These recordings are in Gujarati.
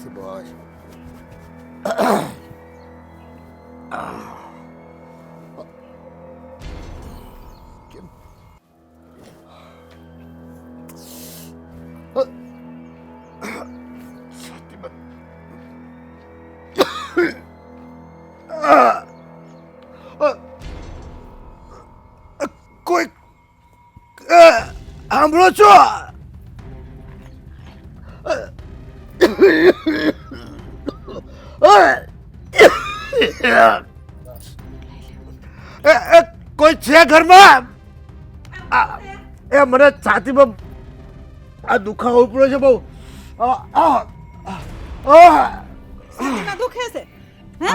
છાતી બહુ આવે છે. કેમ? છાતી બંધ. કોઈ સાંભળો છો? કોઈ છે ઘરમાં? એ મને છાતીમાં આ દુખાવો ઉપડ્યો છે બહુ. છાતીમાં દુખે છે હે?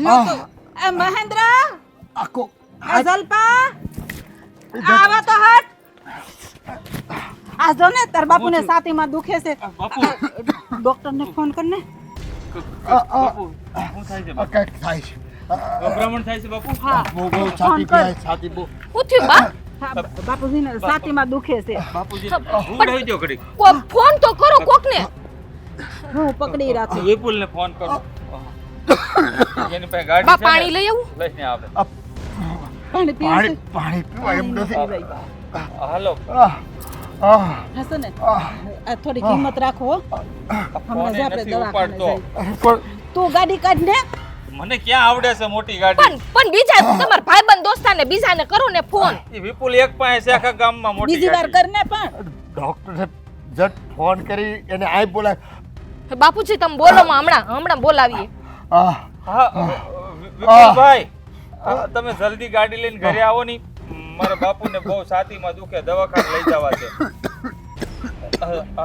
લો તો એ મહેન્દ્ર આખો આ જલપા આવા તો હટ. આ જો ને તાર બાપુને છાતીમાં દુખે છે. ડોક્ટરને ફોન કરને. બાપુ શું થાય છે બાપુ? કંઈક થાય છે. ગભરામણ થાય છે બાપુ? હા બહુ છાતી પીડાય, છાતી બહુ. શું થયું બા? હા, બાપુજીને છાતીમાં દુખે છે. બાપુજી ઊંઘ આવી જાઓ ઘડીક. ફોન તો કરો કોકને. હું પકડી રાખું. વિપુલને ફોન કરો. એની પાસે ગાડી બા છે પાણી ને? લઈ આવું? લઈને આવે. પાણી પીવું છે? પાણી પીવા એમ નથી. હાલો હશે ને આ થોડી હિંમત રાખો હો. ફોન હમણાં જ આપણે નથી દવાખાને ઉપાડતો. જઈએ. તું ગાડી કાઢ ને. મને ક્યાં આવડે છે મોટી ગાડી? પણ બીજા તમારા ભાઈબંધ દોસ્તાને બીજાને કરો ને ફોન. ઈ વિપુલ એક પાસે છે આખા ગામમાં મોટી બીજી વાર ગાડી. કરને પણ. ડોક્ટરે જટ ફોન કરી એને આય બોલાય. બાપુજી તમે બોલો માં હમણાં બોલાવીએ. હા વિપુલભાઈ તમે જલ્દી ગાડી લઈને ઘરે આવો ની. મારા બાપુને બહુ છાતીમાં દુખે, દવાખાને લઈ જવા છે.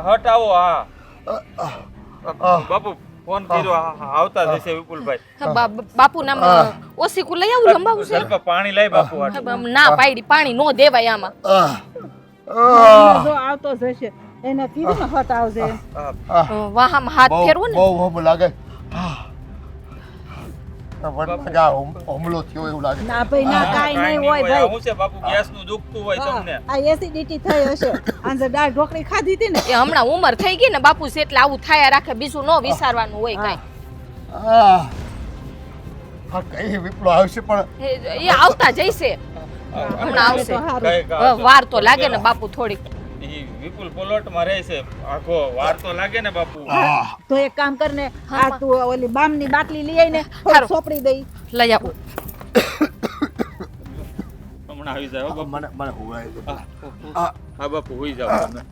હટ આવો. હા બાપુ ફોન કર્યો. આવતા જશે વિપુલભાઈ. બાપુ નામ ઓસીકુ લઈ આવું લંબાવું છે. ಸ್ವಲ್ಪ પાણી લઈ બાપુ હાટુ. ના પાડી પાણી નો દેવાય આમાં. જો આવતો જશે એને કીધું ને હટ આવજે. વાહામાં હાથ ફેરવો ને. બહુ હમ લાગે. હુમલો થયો એવું લાગે. ના ભાઈ ના કાઈ નહીં હોય ભાઈ. હું છે બાપુ ગેસનું દુખતું હોય તમને. આ એસિડિટી થઈ હશે. આજે દાળ ઢોકળી ખાધી હતી ને. એ હમણાં ઉંમર થઈ ગઈ ને બાપુ છે એટલે આવું થાયા રાખે, બીજું નો વિચારવાનું હોય કાઈ. કઈ વિપલો આવશે પણ એ આવતા જઈશે, હમણાં આવશે. વાર તો લાગે ને બાપુ થોડીક. ઈ વિપુલ પ્લોટમાં રહે છે, આખો વાર તો લાગે ને બાપુ. તો એક કામ કરને આ તું ઓલી બામની બાટલી લઈ આવીને હારું. સોપડી દઈ. લઈ આવું. હમણાં આવી જાય હો બાપુ. મને હોવાય છે. હા બાપુ હોઈ જાવ તમે.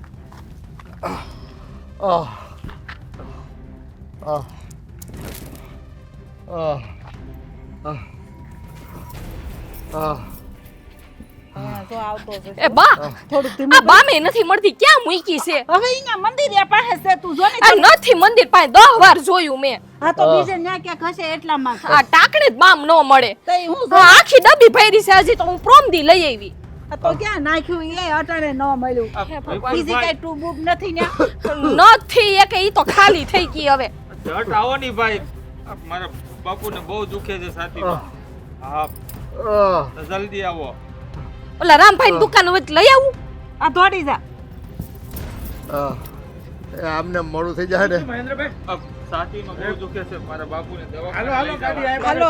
હા જો આવતો જશે. એ બા થોડું આ ધીમું. બામે નથી મળતી, ક્યાં મૂકી છે? હવે અહીંયા મંદિર પાસે છે તું જો ને. આ નથી મંદિર પાસે 10 વાર જોયું મેં. હા તો બીજે ન્યા ક્યાંક હશે એટલામાં. આ ટાકણે જ બામ ન મળે. તઈ હું આ આખી ડબ્બી ભરી છે, હજી તો હું પ્રોમદી લઈ આવી. આ તો ક્યાં નાખ્યું એ અટાણે ન મળ્યું. બીજી કઈ ટૂબૂબ નથી ન્યા. નથી એ કે ઈ તો ખાલી થઈ ગઈ હવે. ઝટ આવો ની ભાઈ. મારા બાપુને બહુ દુખે છે છાતીમાં. હા તો જલ્દી આવો. ઓલા રામભાઈ ની દુકાન હોય લઈ આવું. આ દોડી જા. આમને મોડું થઈ જાય ને. મહેન્દ્રભાઈ છાતીમાં બહુ દુખે છે, મારા બાપુને દવા. હાલો હાલો.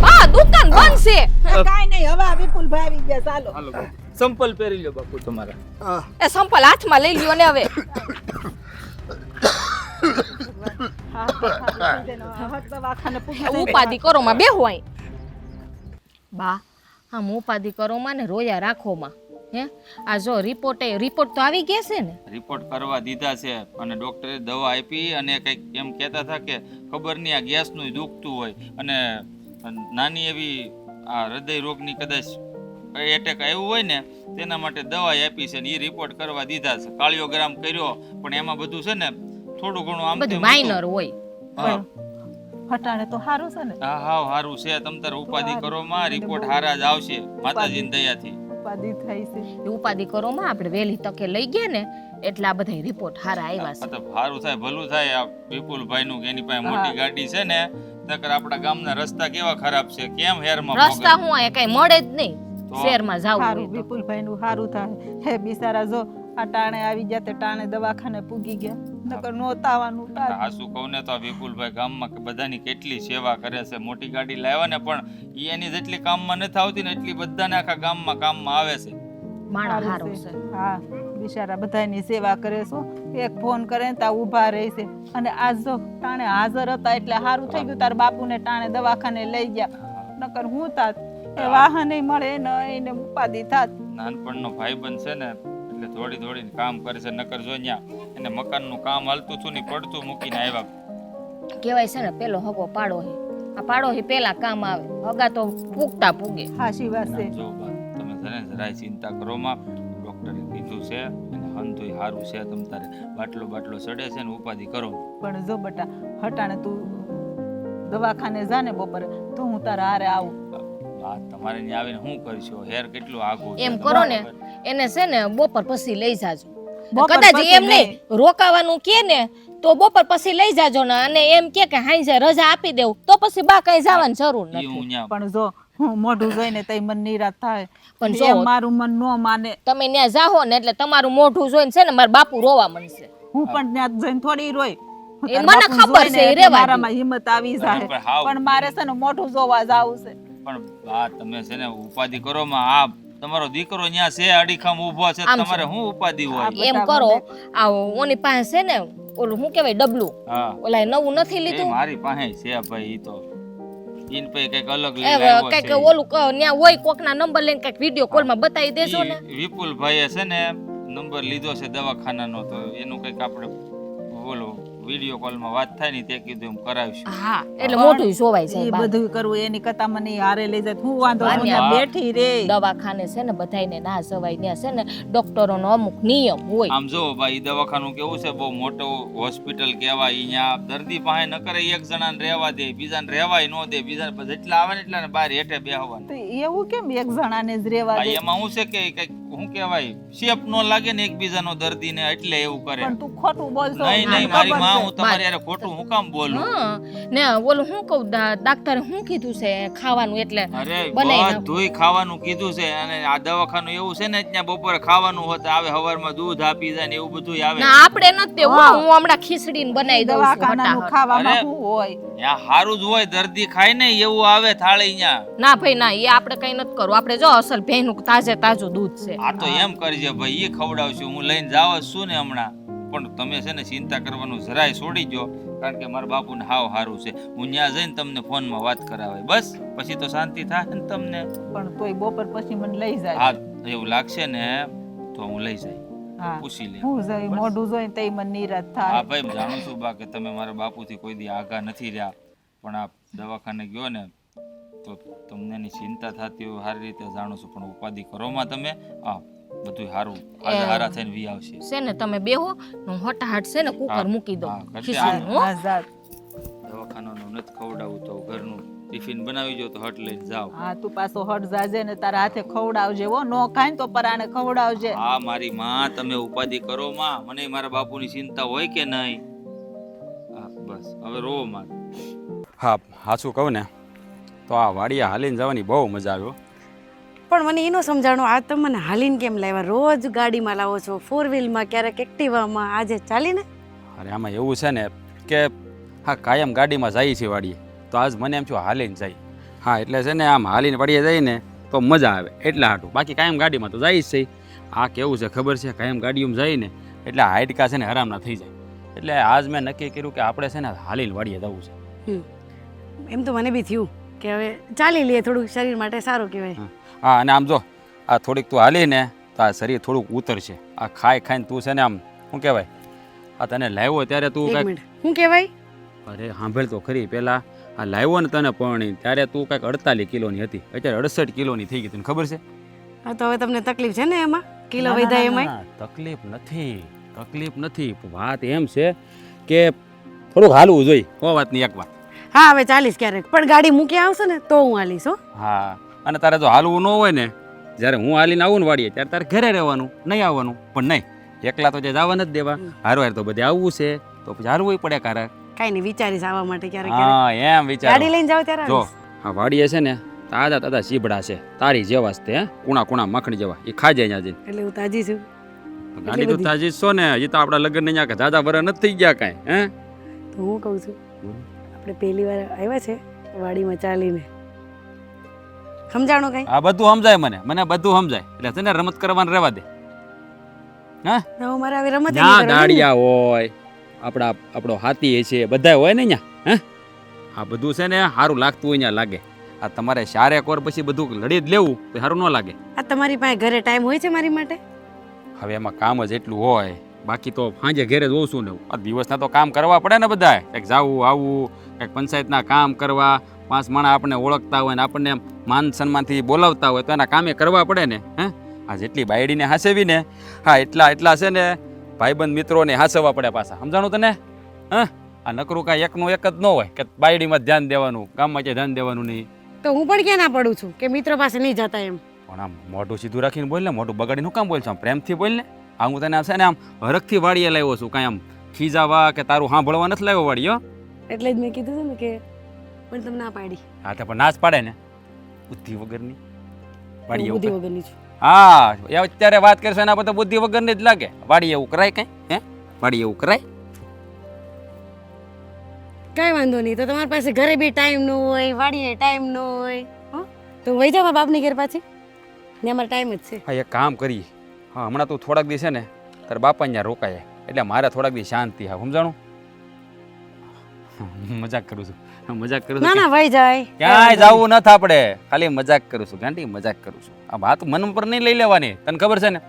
બા દુકાન બંધ છે. કાઈ નહીં હવે આ વિપુલભાઈ આવી ગયા ચાલો. હાલો સંપલ પહેરી લો બાપુ તમારા. એ સંપલ હાથમાં લઈ લ્યો ને હવે. ઉપાધિ કરો માં બેહો અહીં. બા આમ ઉપાધિ કરો માં ને રોયા રાખો માં. હે આ જો રિપોર્ટ તો આવી ગયા છે ને. રિપોર્ટ કરવા દીધા છે અને ડોક્ટરે દવા આપી અને કંઈક એમ કહેતા હતા કે ખબર નહીં આ ગેસનું દુખતું હોય અને નાની એવી આ હૃદય રોગની કદાચ એટેક આવ્યું હોય ને તેના માટે દવા આપી છે ને એ રિપોર્ટ કરવા દીધા છે. કાર્ડિયોગ્રામ કર્યો પણ એમાં બધું છે ને થોડું ઘણું આમ બધું માઇનર હોય. હા હટાણે તો સારું છે ને. હા હાવ સારું છે. તમ તાર ઉપાધિ કરો માં, રિપોર્ટ હારા જ આવશે માતાજીની દયાથી. ઉપાધિ થઈ છે. એ ઉપાધિ કરો માં આપણે વહેલી તકે લઈ ગયા ને એટલે આ બધા રિપોર્ટ હારા આવ્યા છે. આ તો સારું થાય ભલું થાય. આ વિપુલભાઈ નું એની પાસે મોટી ગાડી છે ને નકર આપણા ગામના રસ્તા કેવા ખરાબ છે, કેમ હેરમાં રસ્તા હું આ કઈ મળે જ નહીં શહેરમાં જાવું હોય સારું તો. વિપુલભાઈ નું સારું થાય. હે બિચારા જો આ ટાણે આવી ગયા તે ટાણે દવાખાને પૂગી ગયા. નકર નહોતા આવવાનું તાત. હાસુ કહું ને તો આ વિપુલભાઈ ગામમાં કે બધાની કેટલી સેવા કરે છે, મોટી ગાડી લાવ્યા ને પણ ઈ એની જેટલી કામમાં નથી આવતી ને એટલી બધાને આખા ગામમાં કામમાં આવે છે. માણસ સારું હારું છે. છે. હા બિચારા બધાની સેવા કરે છો. એક ફોન કરે ને ત્યાં ઊભા રહે છે. અને આજ જો ટાણે હાજર હતા એટલે સારું થઈ ગયું, તાર બાપુને ટાણે દવાખાને લઈ ગયા. નકર હું તાત એ વાહન મળે ને એને ઉપાધિ થાત. નાનપણનો ભાઈબંધ છે ને એટલે દોડી દોડીને કામ કરે છે, નકર જો ન્યા એને મકાનનું કામ હાલતું હતું ને પડતું મૂકીને આવ્યા. કહેવાય છે ને પેલો હગો પાડો હે, આ પાડો હે પેલા કામ આવે, હગા તો પૂગતા પૂગે. હાશી વાત છે. જો બા, તમે જરાય ચિંતા કરો માં, ડોક્ટરે કીધું છે અને હંધુય હારું છે, તમ તારે બાટલો સડે છે ને ઉપાધિ કરો. પણ જો બટા હટાણે તું દવાખાને જા ને બપોરે તો હું તારા હારે આવું. આ તમારે ત્યાં આવીને શું કરશો? હેર કેટલું આગું છે. એમ કરો ને એને છે ને બપોર પછી લઈ જાજો. બપોર કદાચ પછી એમ નહીં રોકાવાનું કે ને તો બપોર પછી લઈ જાજો ને, અને એમ કે હાંજે રજા આપી દેવું તો પછી બા કઈ જવાની જરૂર ઈ હું નથી. ન્યા પણ જો હું મોઢું જોઈને તઈ મન નિરાશ થાય. પણ જો એમ મારું મન નો માને. તમે ત્યાં જાહો ને એટલે તમારું મોઢું જોઈને છે ને મારા બાપુ રોવા મળશે. હું પણ ત્યાં જઈને થોડી રોય. એ મને ખબર છે, એ રેવા દે. મારામાં હિંમત આવી જાય. પણ હાવ. પણ મારે છે ને મોઢું જોવા જાવું છે. પણ બા તમે છે ને ઉપાધિ કરો માં, આ તમારો દીકરો ન્યા છે અડીખમ ઊભો છે, આમ છે. તમારે શું ઉપાધિ હોય? એમ કરો આ ઓની પાસે છે ને ઓલું શું કહેવાય ડબલું, હા ઓલા નવું નથી એ લીધું મારી પાસે છે ભાઈ, ઈ તો ઈન પે કઈક અલગ લઈ એ આવ્યો કઈક છે. ઓલું ત્યાં હોય કોકના નંબર લઈને કઈક વિડીયો કોલમાં બતાવી દેજો ને. ઈ વિપુલભાઈએ છે ને નંબર લીધો છે દવાખાનાનો, તો એનું કઈક આપણે બોલો વિડીયો કોલમાં વાત થાય ને તે કીધું એમ કરાવીશું. હા એટલે મોઢું જોવાય એ જાય બા. બધું કરવું એની કરતા મને હારે લઈ જાય. હું વાંધો નહીં, વાંધો ત્યાં બેઠી રે. દવાખાને છે ને બધાયને ના જવાય, ત્યાં છે ને ડોક્ટરોનો અમુક નિયમ હોય. આમ જો ભાઈ દવાખાનું કેવું છે, બહુ મોટું હોસ્પિટલ કહેવાય. અહીંયા દર્દી પાસે ન કરે એક જણાને રહેવા દે, બીજાને રહેવાય ન દે, બીજાને જેટલા આવે ને એટલાને બહાર હેઠે બેહવાનું. તો એવું કેમ એક જણાને જ રેવા ભાઈ દે? એમાં શું છે કે કઈક શું કહેવાય શેપ નો લાગે ને એકબીજાનો દર્દીને, એટલે એવું કરે. પણ તું ખોટું બોલશો. નહીં નહીં મને મારી ખબર માં છે. હું તમારી યારે ખોટું હું કામ બોલું? હા ને ઓલું શું કહું ડાક્ટરે શું કીધું છે ખાવાનું, એટલે અરે બનાવી નાખું. બધુંય ખાવાનું કીધું છે, અને આ દવાખાનું એવું છે ને ત્યાં બપોરે ખાવાનું હોત આવે, સવારમાં દૂધ આપી જાય ને એવું બધું આવે. ના આપણે નથી દેવું, હા. હું હમણાં ખીચડી ને બનાવી દઉં છું દવાખાનાનું ફટાફટ. ખાવામાં અરે. શું હોય? ત્યાં સારું જ હોય, દર્દી ખાય ને એવું આવે થાળી ત્યાં. ના ભાઈ ના, એ આપણે કઈ નથી કરવું. આપણે જો અસલ ભેંનું તાજું દૂધ છે. આ તો એમ કરજે ભાઈ, એ ખવડાવશું, હું લઈને જાવ જ છું ને હમણાં. પણ તમે છે ને ચિંતા કરવાનું જરાય છોડી દો, કારણ કે મારા બાપુને હાવ સારું છે. હું ત્યાં જઈને તમને ફોનમાં વાત કરાવે, બસ પછી તો શાંતિ થાય ને તમને. પણ તોય બપોર પછી મને લઈ જાય. હા એવું લાગશે ને તો હું લઈ જાય, હા પૂછી લે. હું જઈ મોઢું જોઈને તઈ મને નિરાશ હા થાય. ભાઈ જાણું છું બા કે તમે મારા બાપુથી કોઈ દી આઘા નથી રહ્યા, પણ આ દવાખાને ગયો ને તો તમને એની ચિંતા થતી હોય સારી રીતે જાણું છું, પણ ઉપાધિ કરો માં તમે. હા બધું સારું હારા થઈને વી આવશે. છે ને તમે બેહો, હું હટાહટ છે ને કુકર મૂકી દઉં હા, કરજે. ખીચડીનું, હો. આઝાદ. દવાખાનાનું નથી ખવડાવું તો ઘરનું ટિફિન બનાવી જો તો હટ લઈને જાઓ. હા તું પાછો હટ જાજે ને તારા હાથે ખવડાવજે હો. નો ખાય ને તો પરાણે ખવડાવજે. હા મારી માં તમે ઉપાધિ કરો માં, મને મારા બાપુની ચિંતા હોય કે નહીં? હા બસ હવે રો માં. હા સાચું કહું ને તો આ વાડિયા હાલીને જવાની બહુ મજા આવ્યો. પણ મને એનો સમજાણો, આ તમે મને હાલીને કેમ લાવ્યા? રોજ ગાડીમાં લાવો છો, 4 વ્હીલમાં, ક્યારેક એક્ટિવામાં, આજે ચાલીને? અરે આમાં એવું છે ને કે હા કાયમ ગાડીમાં જઈએ છીએ વાડીએ, તો આજ મને એમ છું હાલીને જાય. હા એટલે છે ને આમ હાલીને વાડીએ જઈએ ને તો મજા આવે એટલા હાટું, બાકી કાયમ ગાડીમાં તો જાય જ છે. આ કેવું છે ખબર છે, કાયમ ગાડીમાં જઈને એટલે હાઈડકા છે ને હરામના થઈ જાય. એટલે આજ મેં નક્કી કર્યું કે આપણે છે ને હાલીને વાડીએ જવું છે. એમ તો મને બી થયું કે હવે ચાલી લઈએ, થોડુંક શરીર માટે સારું કહેવાય. હા અને આમ જો આ થોડીક તું હાલી ને તો આ શરીર થોડુંક ઉતરશે. આ ખાઈ ખાઈને તું છે ને આમ શું કહેવાય, આ તને લાવ્યો ત્યારે તું એક કાંઈક, મિનિટ, શું કહેવાય? અરે સાંભળ તો ખરી, પહેલાં આ લાવ્યો ને તને પરણી ત્યારે તું કાંઈક 48 કિલોની હતી, અત્યારે 68 કિલોની થઈ ગઈ, તને ખબર છે? હા તો હવે તમને તકલીફ છે ને એમાં, કિલો વધ્યા એમાં? ના, તકલીફ નથી. વાત એમ છે કે થોડુંક હાલવું જોઈએ. કો વાતની એક વાત. હા હવે ચાલીશ ક્યારેક, પણ ગાડી મૂકી આવશે ને તો હું હાલીશ હો. હા અને તારે જો હાલવું ન હોય ને, જ્યારે હું હાલીને આવું ને વાડીએ ત્યારે તારે ઘરે રહેવાનું, નહીં આવવાનું. પણ નહીં, એકલા તો જે જવા નથી દેવા, હારો તો બધે આવવું છે તો પછી હારવું પડે કારક. કાંઈ નહીં, વિચારીશ આવવા માટે ક્યારેક. હા એમ વિચાર. ગાડી લઈને જાવ ત્યારે જો આવીશ. આ વાડીએ છે ને તાજા તાજા સીબડા છે તારી જેવા જ તે, કુણા કુણા મખણી જેવા, એ ખાજે અહીંયા જઈને. એટલે હું તાજી છું. ગાડી તો તાજી જ છો ને, હજી તો આપણા લગ્ન અહીંયા કે દાદા બરા નથી થઈ ગયા કાંઈ, હે? તો હું કહું છું આપણે પહેલી વાર આવ્યા છે વાડીમાં ચાલીને, સમજાણું કઈ? આ બધું સમજાય મને બધું સમજાય. એટલે છે ને રમત કરવાનું રહેવા દે. હા, હવે મારે હવે રમત ત્યાં દાડિયા હોય, આપણો હાથી છે, બધા હોય ને અહીંયા, હે? આ બધું છે ને સારું લાગતું હોય અહીંયા લાગે. આ તમારે ચારે કોર પછી બધું લડી જ લેવું તો સારું ન લાગે. આ તમારી પાસે ઘરે ટાઈમ હોય છે મારી માટે? હવે એમાં કામ જ એટલું હોય, બાકી તો સાંજે ઘેરે જ હોઉં છું ને. આ દિવસના તો કામ કરવા પડે ને બધા, કંઈક જાવું આવવું, કંઈક પંચાયતના કામ કરવા, 5 માણસ આપણને ઓળખતા હોય ને આપણને માન સન્માનથી બોલાવતા હોય તો એના કામે કરવા પડે ને, હે? આ જેટલી બાયડીને હાસેવી ને, હા એટલા છે ને ભાઈબંધ મિત્રોને હાસવવા પડે પાછા, સમજાણું તને? હા, આ નકરું કાંઈ એકનું એક જ ન હોય કે બાયડીમાં જ ધ્યાન દેવાનું, ગામમાં ક્યાંય ધ્યાન દેવાનું નહીં. તો હું પણ ક્યાં ના પડું છું કે મિત્રો પાસે નહીં જતા એમ? પણ આમ મોઢું સીધું રાખીને બોલ ને, મોઢું બગાડીને શું કામ બોલ છો? આમ પ્રેમથી બોલ ને. આ હું તને છે ને આમ હરખથી વાડીએ લાવ્યો છું, કાંઈ આમ ખીજાવા કે તારું સાંભળવા નથી લાવ્યો વાડીઓ. એટલે જ મેં કીધું હતું ને કે પણ તમે ના પાડી. હા તો પણ નાશ પાડે ને બુદ્ધિ વગરની વાડીએ બુદ્ધિ એવું. વગરની છું. હા, એ અત્યારે વાત કરશો એના પર તો બુદ્ધિ વગરની જ લાગે. વાડીએ એવું કરાય કઈ? હે, વાડીએ એવું કરાય? કાંઈ વાંધો નહીં. તો તમારી પાસે ઘરે બી ટાઈમ ન હોય, વાડીએ ટાઈમ ન હોય, હો તો વહી જાવ મારા બાપની ઘેર પાછી, ને અમારે ટાઈમ જ છે. હા, એક કામ કરીએ. હા, હમણાં તું થોડાક દિવસ છે ને તારા બાપા ત્યાં રોકાય, એટલે મારે થોડાક દિવસ શાંતિ. હા, સમજાણું? મજાક કરું છું, મજાક કરું છું. ના ના વહી જાય. ક્યાંય જવું નથી આપણે, ખાલી મજાક કરું છું ગાંડી, મજાક કરું છું. આ વાત મન પર નહીં લઈ લેવાની, તને ખબર છે ને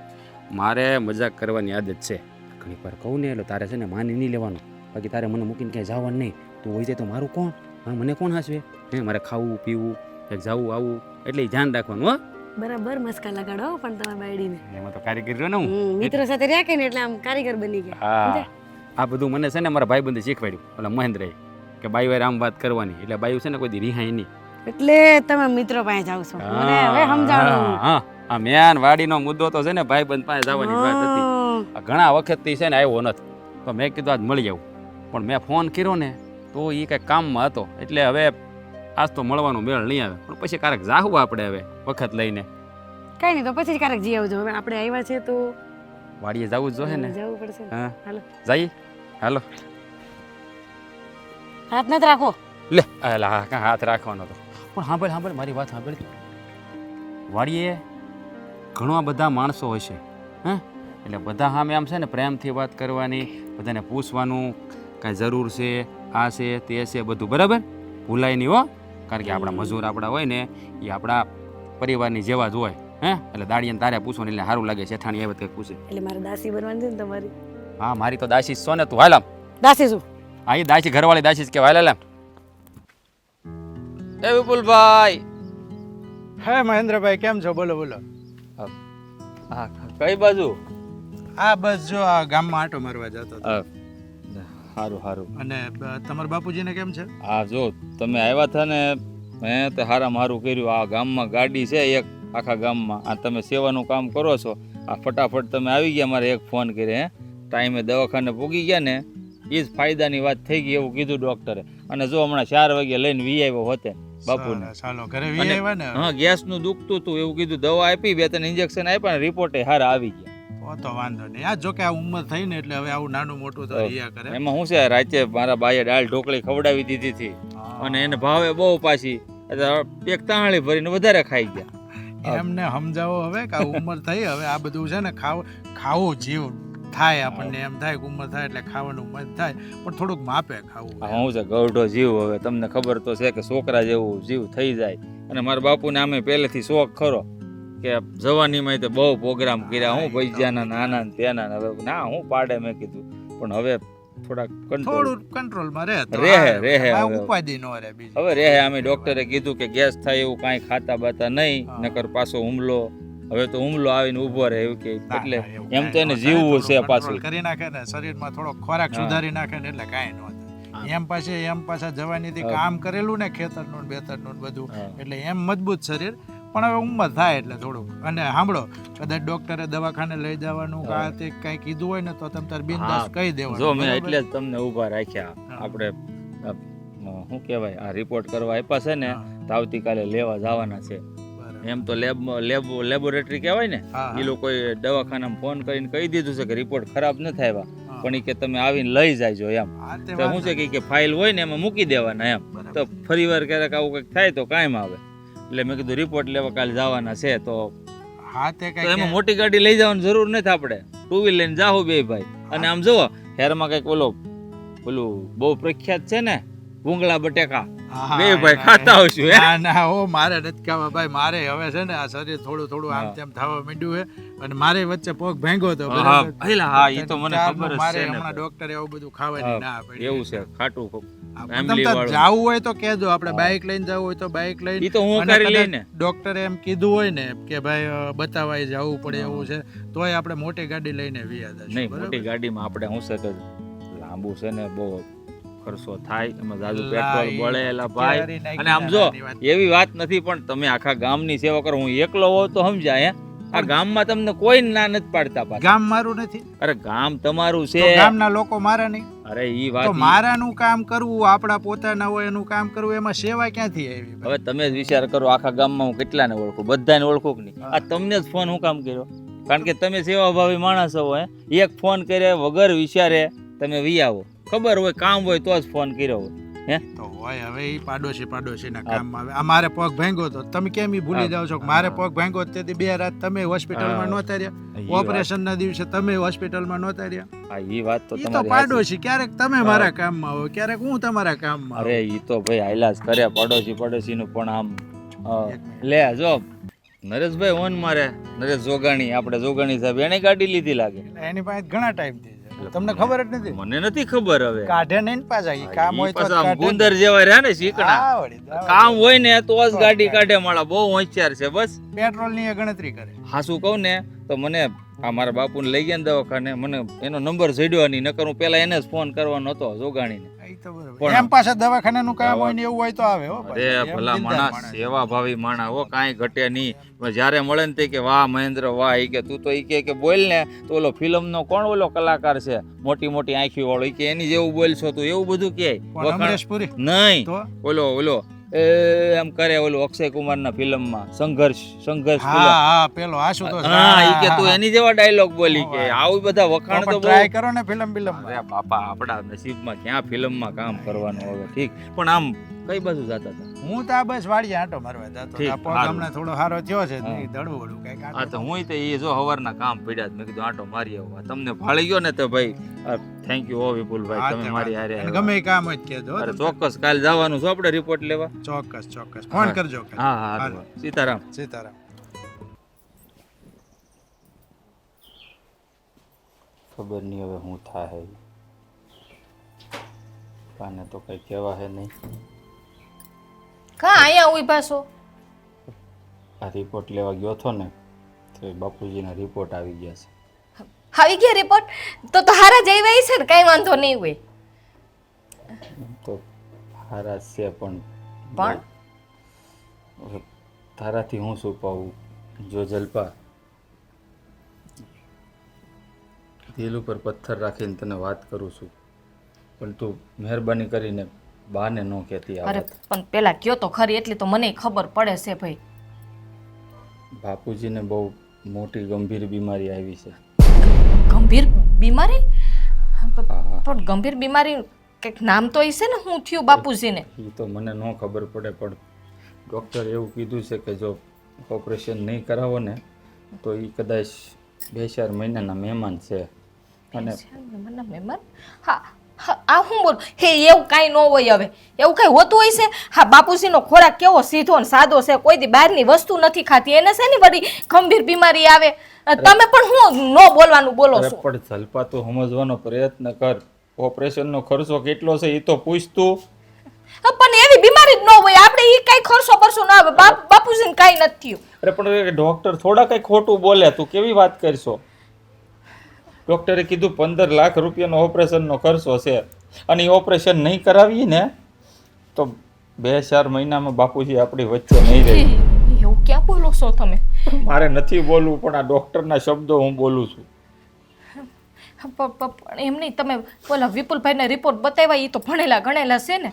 મારે મજાક કરવાની આદત છે. ઘણી વાર કહું ને એટલે તારે છે ને માની નહીં લેવાનું. બાકી તારે મને મૂકીને ક્યાંય જવાનું નહીં. તું હોય જાય તો મારું કોણ? હા, મને કોણ હાસવે? હે, મારે ખાવું પીવું ક્યાંક જવું આવું એટલે ધ્યાન રાખવાનું. હો, બરાબર મસ્કા લગાડો પણ તમે બાયડીને. એમાં તો કારીગર રહ્યો ને હું. મિત્રો સાથે રહ્યા કે ને એટલે આમ કારીગર બની ગયા. હા, આ બધું મને છે ને મારા ભાઈબંધે શીખવાડ્યું, ઓલા મહેન્દ્રએ, કે બાઈ વાર આમ વાત કરવાની. એટલે બાયું છે ને કોઈ દી રિહાય નહીં. એટલે તમે મિત્રો પાસે જાવ છો. મને હવે સમજાણું. હા, આ મેન વાડીનો મુદ્દો તો છે ને ભાઈબંધ પાસે જવાની વાત હતી. આ ઘણા વખતથી છે ને આવ્યો નથી, તો મેં કીધું આજ મળી જાઉં. પણ મેં ફોન કર્યો ને તો એ કંઈક કામમાં હતો, એટલે હવે આજ તો મળવાનો મેળ નહીં આવે. પણ પછી ક્યારેક જાહું આપણે હવે વખત લઈને. કઈ નહીં, તો પછી ક્યારેક જઈ આવજો. હવે આપણે આવ્યા છે તો વાડીએ જવું જ જોઈએ ને. જવું પડશે ને. હા, હાલો જઈએ. હાલો. હાથ નથી રાખો. લે અલા, હા, કાં હાથ રાખવાનો હતો. પણ સાંભળ મારી વાત સાંભળ. વાડીએ ઘણા બધા માણસો હોય છે, હા, એટલે બધા સામે આમ છે ને પ્રેમથી વાત કરવાની, બધાને પૂછવાનું કાંઈ જરૂર છે, આ છે તે છે બધું, બરાબર? ભૂલાય નહીં હો. કારણ કે આપણા મજૂર આપણા હોય ને એ આપણા પરિવારની જેવા જ હોય, હે? એટલે દાડિયાને તારે પૂછવાનું એટલે સારું લાગે. શેઠાણી આવે કંઈક પૂછે એટલે મારે દાસી બનવાની છે ને તમારી. હા, મારી તો દાસી છો ને તું. હાલ આમ. દાસી શું? હા, એ દાસી ઘરવાળી દાસી જ કહેવાય. હાલ આમ. એ વિપુલભાઈ. હે મહેન્દ્રભાઈ, કેમ છો? બોલો બોલો. હા, કઈ બાજુ? હા બસ જો આ ગામમાં આંટો મારવા જતો હતો. સારું સારું. અને તમારા બાપુજીને કેમ છે? હા, જો તમે આવ્યા હતા ને મેં તે હારામાં હારું કર્યું. આ ગામમાં ગાડી છે એક, આખા ગામમાં. આ તમે સેવાનું કામ કરો છો, આ ફટાફટ તમે આવી ગયા. મારે એક ફોન કરે, હે, ટાઈમે દવાખાને પૂગી ગયા ને એ જ ફાયદાની વાત થઈ ગઈ એવું કીધું ડૉક્ટરે. અને જો હમણાં 4 વાગે લઈને વી આવ્યો હોતે બાપુને. ચાલો ઘરે વી આવ્યા ને. હા, ગેસનું દુખતું હતું એવું કીધું, દવા આપી, 2-3 ઇન્જેક્શન આપ્યા ને રિપોર્ટે હારા આવી ગયા. તો વાંધો નહીં. આ જો કે આ ઉંમર થઈ ને એટલે હવે આવું નાનું મોટું તો રહ્યા કરે. એમાં શું છે, રાતે મારા બાઈએ દાળ ઢોકળી ખવડાવી દીધી હતી અને એને ભાવે બહુ પાછી, એટલે એક તાળી ભરીને વધારે ખાઈ ગયા. એમને સમજાવો હવે કે આ ઉંમર થઈ, હવે આ બધું છે ને ખાવું જીવ થાય આપણને. એમ થાય કે ઉંમર થાય એટલે ખાવાનું મન થાય, પણ થોડુંક માપે ખાવું. શું છે, ગૌઢો જીવ. હવે તમને ખબર તો છે કે છોકરા જેવું જીવ થઈ જાય. અને મારા બાપુને આમે પહેલેથી શોખ ખરો કે જવાનીમાં તો બહુ પ્રોગ્રામ કર્યા, હું ભૈજાના નાના તેના. હવે ના હું પાડે મેં કીધું, પણ હવે થોડાક થોડું કંટ્રોલમાં રહે. ઉપાધિ ન રહે બીજી. હવે રહે. અમે ડોક્ટરે કીધું કે ગેસ થાય એવું કાંઈ ખાતા બાતા નહીં, નકર પાછો હુમલો. હવે તો હુમલો આવીને ઊભો રહે એવું કે, એટલે એમ તો એને જીવવું છે પાછું. કરી નાખે ને શરીરમાં થોડો ખોરાક સુધારી નાખે ને એટલે કાંઈ ન થાય. એમ પાછા જવાનીથી કામ કરેલું ને ખેતરનું બેતરનું બધું, એટલે એમ મજબૂત શરીર. પણ હવે ઉંમર થાય એટલે થોડુંક. અને સાંભળો, કદાચ ડોક્ટરે દવાખાને લઈ જવાનું કે કઈ કીધું હોય ને તો તમે તાર બિનદાસ કહી દેવાનું. જો મેં એટલે જ તમને ઊભા રાખ્યા. આપણે શું કહેવાય, આ રિપોર્ટ કરવા આપ્યા છે ને, આવતીકાલે લેવા જવાના છે. એમ તો લેબોરેટરી કહેવાય ને, હા, હા. એ લોકોએ દવાખાનામાં ફોન કરીને કહી દીધું છે કે રિપોર્ટ ખરાબ ન થાય હા. પણ ઈ કે તમે આવીને લઈ જાયજો એમ. હા, તે તો વાંધો શું છે નહીં. કે ફાઇલ હોય ને એમાં મૂકી દેવાના એમ. બરાબર. તો ફરી વાર ક્યારેક આવું કંઈક થાય તો કાયમ આવે. એટલે મેં કીધું રિપોર્ટ લેવા કાલે જવાના છે તો હા, તે તો કઈ એમાં મોટી ગાડી લઈ જવાની જરૂર નથી, આપણે ટુ વ્હીલ લઈને જાહું બે ભાઈ. અને આમ જુઓ હેરમાં કંઈક ઓલું બહુ પ્રખ્યાત છે ને ભૂંગળા બટેકા, બે ભાઈ ખાતા હોઈશું હે. ના ના હો, મારે નથી ખાવા ભાઈ. મારે હવે છે ને આ શરીર થોડું થોડું આમ તેમ થવા માંડ્યું છે અને મારે વચ્ચે પગ ભાંગ્યો હતો હા, બરાબર. પહેલા હા, ઈ તો મને ચારનું ખબર જ મારે છે ને. હમણાં ડોક્ટરે એવું બધું ખાવાની ના પાડી. એવું છે ખાટું હા, પણ ફેમિલી તમ તાર વાળું. જાવું હોય તો કહેજો, આપણે બાઇક લઈને જવું હોય તો બાઇક લઈને. ઈ તો હું અને કરી કદાચ લઈને. ડોક્ટરે એમ કીધું હોય ને કે ભાઈ બતાવાય જવું પડે એવું છે તોય આપણે મોટી ગાડી લઈને વ્યા જશું, નહીં, બરાબર? મોટી ગાડીમાં આપણે શું છે કે લાંબુ છે ને બહુ ખર્ચો થાય, એમાં જાજુ લા, પેટ્રોલ ઈ બળે એલા કેરી ભાઈ. નાખી અને આમ ના જો નાની વાત. એવી વાત નથી, પણ તમે આખા ગામની સેવા કરો. હું એકલો હોઉં તો સમજાય હે. આ ગામમાં તમને કોઈ ના નથી પાડતા પાછા. ગામ મારું નથી અરે ગામ તમારું તો છે. ગામના લોકો મારા નહીં. અરે ઈ તો વાત ઈ- મારાનું કામ કરવું, આપણા પોતાના હોય એનું કામ કરવું, એમાં સેવા ક્યાંથી આવી ભાઈ? હવે તમે જ વિચાર કરો, આખા ગામમાં હું કેટલાને ઓળખું, બધાને ઓળખું કે નહીં? આ તમને જ ફોન હું કામ કર્યો? કારણ કે તમે સેવાભાવી માણસ હો. એક ફોન કરે વગર વિચારે તમે વી આવો. ખબર હોય કામ હોય તો જ ફોન કર્યો હોય. હે તો હોય હવે ઈ પાડોશીના કામમાં આવે. આ મારે પગ ભાંગ્યો તો તમે કેમ ઈ ભૂલી જાવ છો કે મારે પગ ભાંગ્યો તેથી 2 રાત તમે હોસ્પિટલમાં નહોતા રહ્યા, ઈ વાત- ઓપરેશનના દિવસે તમે હોસ્પિટલમાં નહોતા રહ્યા. હા, ઈ વાત તો ઈ તો તમારી સાચી. પાડોશી, ક્યારેક તમે મારા કામમાં આવો, ક્યારેક હું તમારા કામમાં આવું. અરે ઈ તો ભાઈ હાઈલાજ કરે પડોશીનું પણ આમ એક મિનિટ. લે જો નરેશભાઈ ઓન મારે નરેશ જોગાણી, આપણે જોગાણી સાહેબ એને ગાડી લીધી લાગે. એટલે એની પાસે ઘણા ટાઈમ થઈ જાય, તમને ખબર જ નથી. મને નથી ખબર હવે. કાઢે નહીં ને પાછા, ઈ કામ હોય ઈ તો જ પાછા આમ કાઢે ને. ગુંદર જેવા રહ્યા ને શીકણા. હા, વળી, કામ હોય ને તો જ ગાડી કાઢે. માળા બહુ હોશિયાર છે. બસ પેટ્રોલની એ ગણતરી કરે. હાસું કહું ને તો મને આ મારા બાપુને લઈ ગયા ને દવાખાને, મને એનો નંબર જડ્યો નહીં. નકર હું પેલા એને જ ફોન કરવાનો હતો જોગાણીને. ઈ તો બરાબર. પણ- એમ પાછા દવાખાનાનું કામ હોય ને એવું હોય તો આવે હો પાછા. અરે એમ ભલા દિલદાર માણસ, સેવા ભાવી માણસ હો, કાંઈ ઘટે નહીં. પણ જ્યારે મળે ને તે કે વાહ મહેન્દ્ર વાહ, ઈ કે તું તો ઈ કે બોલ ને તો ઓલો ફિલ્મનો કોણ ઓલો કલાકાર છે મોટી મોટી આંખી વાળો, ઈ કે એની જેવું બોલશો તું, એવું બધું કે પણ અમરેશ પુરી નહીં. તો ઓલો એમ કરે ઓલો અક્ષય કુમારના ફિલ્મમાં સંઘર્ષ હા ફિલ્મ. હા પેલો આશુતોષ. હા, ઈ કે તું એની જેવા ડાયલોગ બોલી કે આવું બધા વખાણ તો બહુ. ટ્રાય કરો ને ફિલ્મ અરે બાપા, આપણા નસીબમાં ક્યાં ફિલ્મમાં કામ કરવાનું હવે. ઠીક, પણ આમ કઈ બાજુ જતા હતા? હું તો આ બસ વાડીએ આંટો મારવા જતો. ઠીક, આ પગ હારું. હમણાં થોડો સારો થયો છે, હા. દડવું વડું કઈક હા, તો હું તો એ જો હવારના કામ પડ્યા જ. મેં કીધું આંટો મારી આવો. તમને ભાળી ગયો ને તો ભાઈ થેન્ક યુ હો વિપુલભાઈ, તમે મારી હારે આવ્યા. ગમે એ કામ હોય તો કહેજો હો અરે તમે. ચોક્કસ કાલ જવાનું છે આપણે રિપોર્ટ લેવા. ચોક્કસ ચોક્કસ ફોન હા. કરજો કાલે. હા હા હાલો. હા, સીતારામ. સીતારામ. ખબર નહીં હવે હું થાય. પાને તો કઈ કહેવા હે નહીં. કા અહીંયા ઉભા છો? આ રિપોર્ટ લેવા ગયો હતો ને તો એ બાપુજીના રિપોર્ટ આવી ગયા છે. આવી ગયા રિપોર્ટ? તો હારા જઈ આવી છે ને, કાંઈ વાંધો નહીં હોય. તો હારા જ છે પણ પણ? હવે તારાથી હું શું પાવું? જો જલપા, દિલ ઉપર પથ્થર રાખીને તને વાત કરું છું, પણ તું મહેરબાની કરીને બાને ન કહેતી આ અરે વાત. પણ પેલા કયો તો ખરી, એટલી તો મને ખબર પડે છે ભાઈ. બાપુજીને બહુ મોટી ગંભીર બીમારી આવી છે. ગંભીર બીમારી? હા, પણ ગંભીર બીમારી કંઈક નામ તો હશે ને, શું થયું બાપુજીને? એ તો મને ન ખબર પડે, પણ ડૉક્ટરે એવું કીધું છે કે જો ઓપરેશન નહીં કરાવો ને તો એ કદાચ 2-4 મહિનાના મહેમાન છે. અને મહેમાનના મહેમાન? હા હા, આ હું બોલ હે, એવું કાંઈ ન હોય. હવે એવું કાંઈ હોતું હોય છે? હા, બાપુજીનો ખોરાક કેવો સીધો ને સાદો છે, કોઈ દી બહારની વસ્તુ નથી ખાતી, એને છે ને વળી ગંભીર બીમારી આવે. તમે પણ હું ન બોલવાનું બોલો અરે છો. પણ જલપા તું સમજવાનો પ્રયત્ન કર. ઓપરેશનનો ખર્ચો કેટલો છે એ તો પૂછતું. હા, પણ એવી બીમારી જ ન હોય, આપણે એ કાંઈ ખર્ચો કરશો ના આવે. બાપુજીને કાંઈ નથી થયું. અરે પણ ડૉક્ટર થોડા કંઈ ખોટું બોલે, તું કેવી વાત કરશો? ડૉક્ટરે કીધું 15 લાખ રૂપિયાનો ઓપરેશનનો ખર્ચો છે, અને એ ઓપરેશન નહીં કરાવીએ ને તો 2-4 મહિનામાં બાપુજી આપણી વચ્ચે નહીં રહે. એવું ક્યાં બોલો છો તમે? મારે નથી બોલવું, પણ આ ડૉક્ટરના શબ્દો હું બોલું છું. પણ એમ નહીં, તમે બોલા વિપુલભાઈને રિપોર્ટ બતાવ્યા, એ તો ભણેલા ગણેલા છે ને,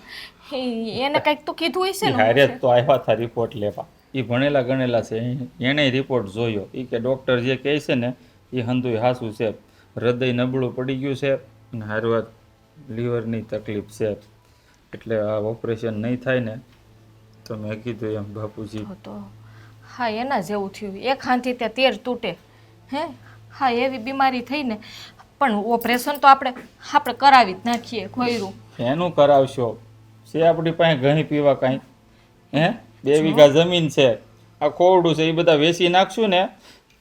એને કંઈક તો કીધું હશે એ ને. હારે જ તો આવ્યા હતા રિપોર્ટ લેવા. એ ભણેલા ગણેલા છે, એણે રિપોર્ટ જોયો. એ કે ડૉક્ટર જે કહે છે ને એ હંધુય હાસું છે. હૃદય નબળું પડી ગયું છે અને હારવાર લીવરની તકલીફ છે. એટલે આ ઓપરેશન નહીં થાય ને તો મેં કીધું એમ બાપુજી. તો હા એના જેવું થયું. એક હાથથી તે તેર તૂટે. હે હા એવી બીમારી થઈ ને, પણ ઓપરેશન તો આપણે કરાવી જ નાખીએ ખોયરું. એનું કરાવશો છે આપણી પાસે ઘણી પીવા કાંઈ? હે 2 વીઘા જમીન છે, આ ખોવડું છે, એ બધા વેચી નાખશું ને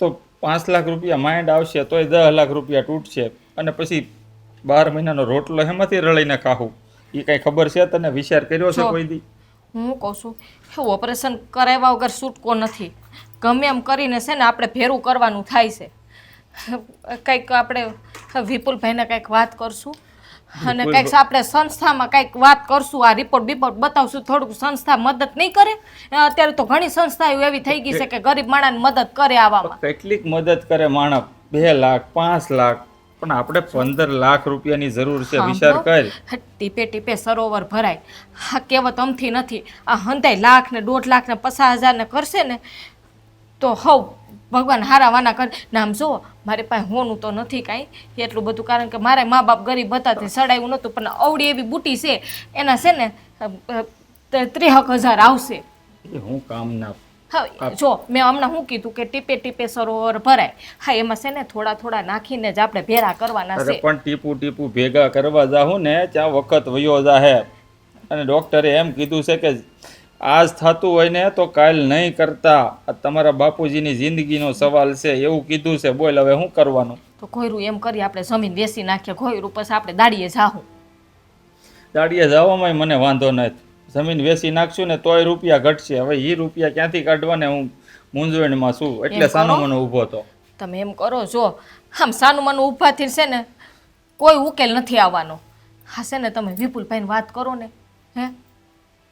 તો 5 લાખ રૂપિયા માંડ આવશે, તોય 10 લાખ રૂપિયા તૂટશે. અને પછી 12 મહિનાનો રોટલો એમાંથી રળીને ખાવું? એ કાંઈ ખબર છે તને? વિચાર કર્યો છે કોઈ દી? હું કહું છું કે ઓપરેશન કરાવ્યા વગર છૂટકો નથી. ગમે એમ કરીને છે ને આપણે ભેરું કરવાનું થાય છે. કંઈક આપણે વિપુલભાઈને કંઈક વાત કરશું અને કંઈક આપણે સંસ્થામાં કંઈક વાત કરશું. આ રિપોર્ટ બિપોર્ટ બતાવશું. થોડુંક સંસ્થા મદદ નહીં કરે? અત્યારે તો ઘણી સંસ્થાઓ એવી થઈ ગઈ છે કે ગરીબ માણસને મદદ કરે આવામાં. કેટલીક મદદ કરે માણસ? 2 લાખ 5 લાખ, પણ આપણે 15 લાખ રૂપિયાની જરૂર છે. વિચાર કર. ટીપે ટીપે સરોવર ભરાય. આ કહેવત અમથી નથી. આ હંધાય લાખ ને 1.5 લાખ ને 50,000 ને કરશે ને તો હવ ભગવાન હારા વાના કરે. નામ જો મારી પાસે હોનું તો નથી કાંઈ એટલું બધું, કારણ કે મારા મા બાપ ગરીબ હતા તે સડાયું નહોતું, પણ અવડી એવી બુટી છે એના છે ને 63,000 આવશે. હું કામ ના હા જો મેં હમણાં શું કીધું કે ટીપે ટીપે સરોવર ભરાય. હા એમાં છે ને થોડા થોડા નાખીને જ આપણે ભેરા કરવાના અરે છે. પણ ટીપુ ટીપુ ભેગા કરવા જાહું ને ત્યાં વખત વયો જાહે. અને ડૉક્ટરે એમ કીધું છે કે આજ થતું હોય ને તો કાલ નહીં કરતા. આ તમારા બાપુજીની જિંદગીનો સવાલ છે એવું કીધું છે. બોલ હવે શું કરવાનું? તો ઘોયરું એમ કરી આપણે જમીન વેચી નાખીએ. ઘોયરું પછી આપણે દાડીએ જાહું. દાડીએ જવામાં મને વાંધો નથી. જમીન વેચી નાખશું ને તોય રૂપિયા ઘટશે. હવે એ રૂપિયા ક્યાંથી કાઢવા ને હું મૂંઝવણમાં છું. એટલે સાનો મને ઊભો તો. તમે એમ કરો જો આમ સાનું મનું ઊભાથી છે ને કોઈ ઉકેલ નથી આવવાનો. હા છે ને તમે વિપુલભાઈને વાત કરો ને, હે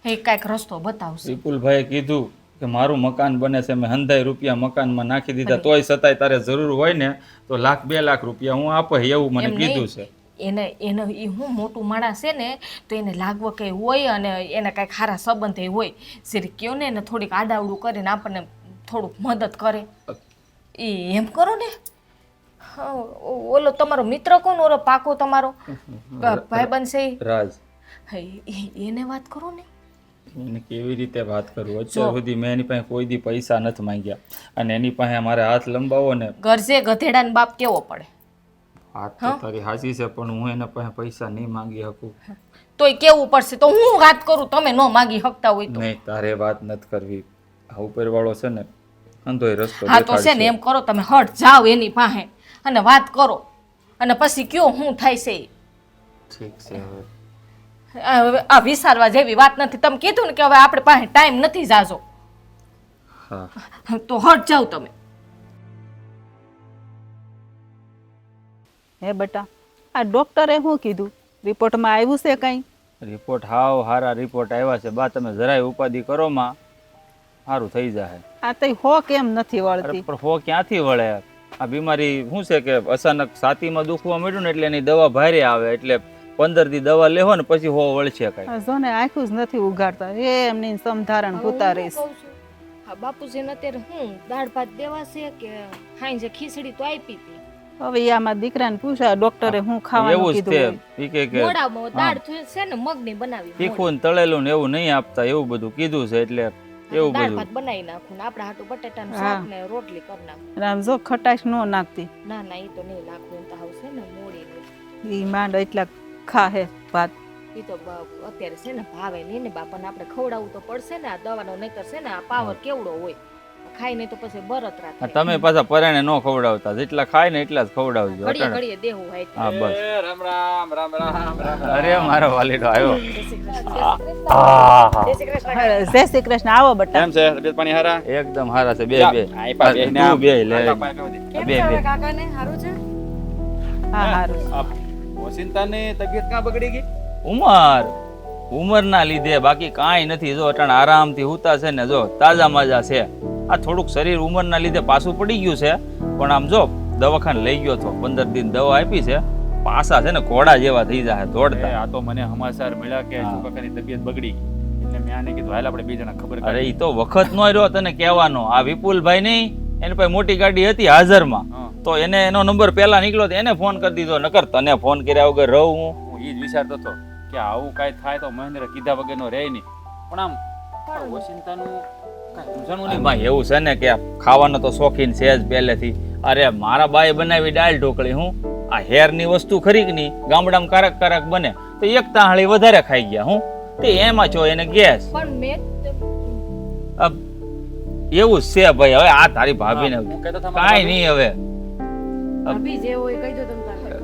એ કાંઈક રસ્તો બતાવશે. વિપુલભાઈએ કીધું કે મારું મકાન બને છે, મેં હંધાઈ રૂપિયા મકાનમાં નાખી દીધા, તોય છતાંય તારે જરૂર હોય ને તો 1 લાખ 2 લાખ રૂપિયા હું આપે એવું મને કીધું છે. એને એ હું મોટું માણસ છે ને તો એને લાગવા કંઈ હોય અને એને કાંઈક સારા સંબંધ હોય. સિરી કયો ને એને થોડીક આડાવડું કરીને આપણને થોડુંક મદદ કરે. એ એમ કરો ને. હા ઓલો તમારો મિત્ર કોણ? ઓલો પાકો તમારો ભાઈબંધ છે રાજ. એને વાત કરો ને. એને કેવી રીતે વાત કરું? અત્યાર સુધી મેં એની પાસે કોઈ દી પૈસા નથી માંગ્યા, અને એની પાસે મારે હાથ લંબાવો ને. ગરજે ગધેડાનો બાપ કેવો પડે? વાત તો તારી હાચી છે, પણ હું એના પાસે પૈસા નહીં માંગી શકું. તોય કેવું પડશે. તો હું વાત કરું, તમે ન માંગી શકતા હોય તો? નહીં, તારે વાત નથી કરવી. આ ઉપરવાળો છે ને અંધોય રસ્તો હા તો છે ને એમ કરો તમે હટ જાઓ એની પાસે અને વાત કરો, અને પછી કયો શું થાય છે. ઠીક છે. હવે આ વિચારવા જેવી વાત નથી. તમે કીધું ને કે હવે આપણે પાસે ટાઈમ નથી જાજો. હા તો હટ જાઓ તમે. હે બેટા, આ ડોક્ટરે શું કીધું? રિપોર્ટમાં આવ્યું છે કંઈ? રિપોર્ટ હાવ હારા રિપોર્ટ આવ્યા છે બા. તમે જરાય ઉપાધિ કરો માં, સારું થઈ જાય. આ તઈ હો કેમ નથી વળતી? પણ હો ક્યાંથી વળે? આ બીમારી શું છે કે અચાનક છાતીમાં દુખવા માંડ્યું ને એટલે એની દવા ભારે આવે, એટલે 15 દી દવા લેવો ને પછી હો વળશે કઈ. જો ને આખું જ નથી ઉગાડતા. એમની સમધારણ હોતા રહીશ. હા બાપુજીને અત્યારે હું દાળ ભાત દેવા છે કે હાંજે ખીચડી તો આપી હતી. હવે આમાં દીકરાને પૂછા ડોક્ટરે હું ખાવાનું એવું જ કીધું. તે ઈ કે મોડામાં દાળ છે ને મગની બનાવી. તીખું ને તળેલું ને એવું નહીં આપતા, એવું બધું કીધું છે. એટલે એવું દાળ બધું ભાત બનાવી નાખું ને આપણે હાટું બટાટાનું શાક ને રોટલી કરી નાખું. આમ જો ખટાશ નો નાખતી. ના ના ઈ તો નહીં નાખવું. તો આવશે ને મોડી ઈ માંડ એટલા ખાહે ભાત. ઈ તો અત્યારે છે ને ભાવે નહીં ને બાપાને આપણે ખવડાવવું તો પડશે ને. આ દવાનો નહીતર છે ને આ પાવર કેવડો હોય, ખાઈ નહીં તો પછી બરતરા થાય. તમે પાછા પરાણે ન ખવડાવતા, જેટલા ખાય ને એટલા જ ખવડાવજો. ઘડીએ ઘડીએ દેવું હોય. હા બસ. રામ રામ રામ રામ રામ. અરે મારો વાલીડો આવ્યો. જય શ્રી કૃષ્ણ. આવો બેટા. કેમ છે? તબિયત પાણી હારા? એકદમ હારા છે. બે બે આયપા બે ને તું બે લે. કેમ બે છે બે કાકાને? સારું છે? હા હારું. વસિંતાની તબિયત ક્યાં બગડી ગઈ? ઉંમરના લીધે, બાકી કાંઈ નથી. જો અટાણ આરામથી હુતા છે ને, જો તાજા માજા છે. આ થોડુંક શરીર ઉંમરના લીધે પાછું પડી ગયું છે, પણ આમ જો દવાખાને લઈ ગયો તો 15 દિન દવા આપી છે, પાછા છે ને ઘોડા જેવા થઈ જાય દોડતા. આ તો મને સમાચાર મળ્યા કે કાકાની તબિયત બગડી ગઈ. એટલે મેં આને કીધું હાલ આપણે બે જણા ખબર અરે ઈ તો વખત નો રહ્યો તને કહેવાનો. આ વિપુલભાઈ નહીં, એની પાસે મોટી ગાડી હતી હાજરમાં, તો એને એનો નંબર પહેલા નીકળ્યો તો એને ફોન કરી દીધો. નકર તને ફોન કર્યા વગર રહું હું? હું એ જ વિચારતો હતો કે આવું કાંઈ થાય તો મહેન્દ્ર કીધા વગરનો રહે નહીં. પણ આમ ઓશિંતાનું કાંઈ સમજાણું નહીં. એમાં એવું છે ને કે ખાવાનો તો શોખીન છે જ પહેલેથી. અરે મારા બાએ બનાવી દાળ ઢોકળી, હું આ હેરની વસ્તુ ખરી કે નહીં, ગામડામાં કારક કારક બને તો એક તાહળી વધારે ખાઈ ગયા. હું તે એમાં છો એને ગેસ. પણ મેં એવું જ છે ભાઈ. હવે આ તારી ભાભીને હું કહેતો હતો કાંઈ નહીં, હવે ભાભી જે હોય કહી દો તમે તારે.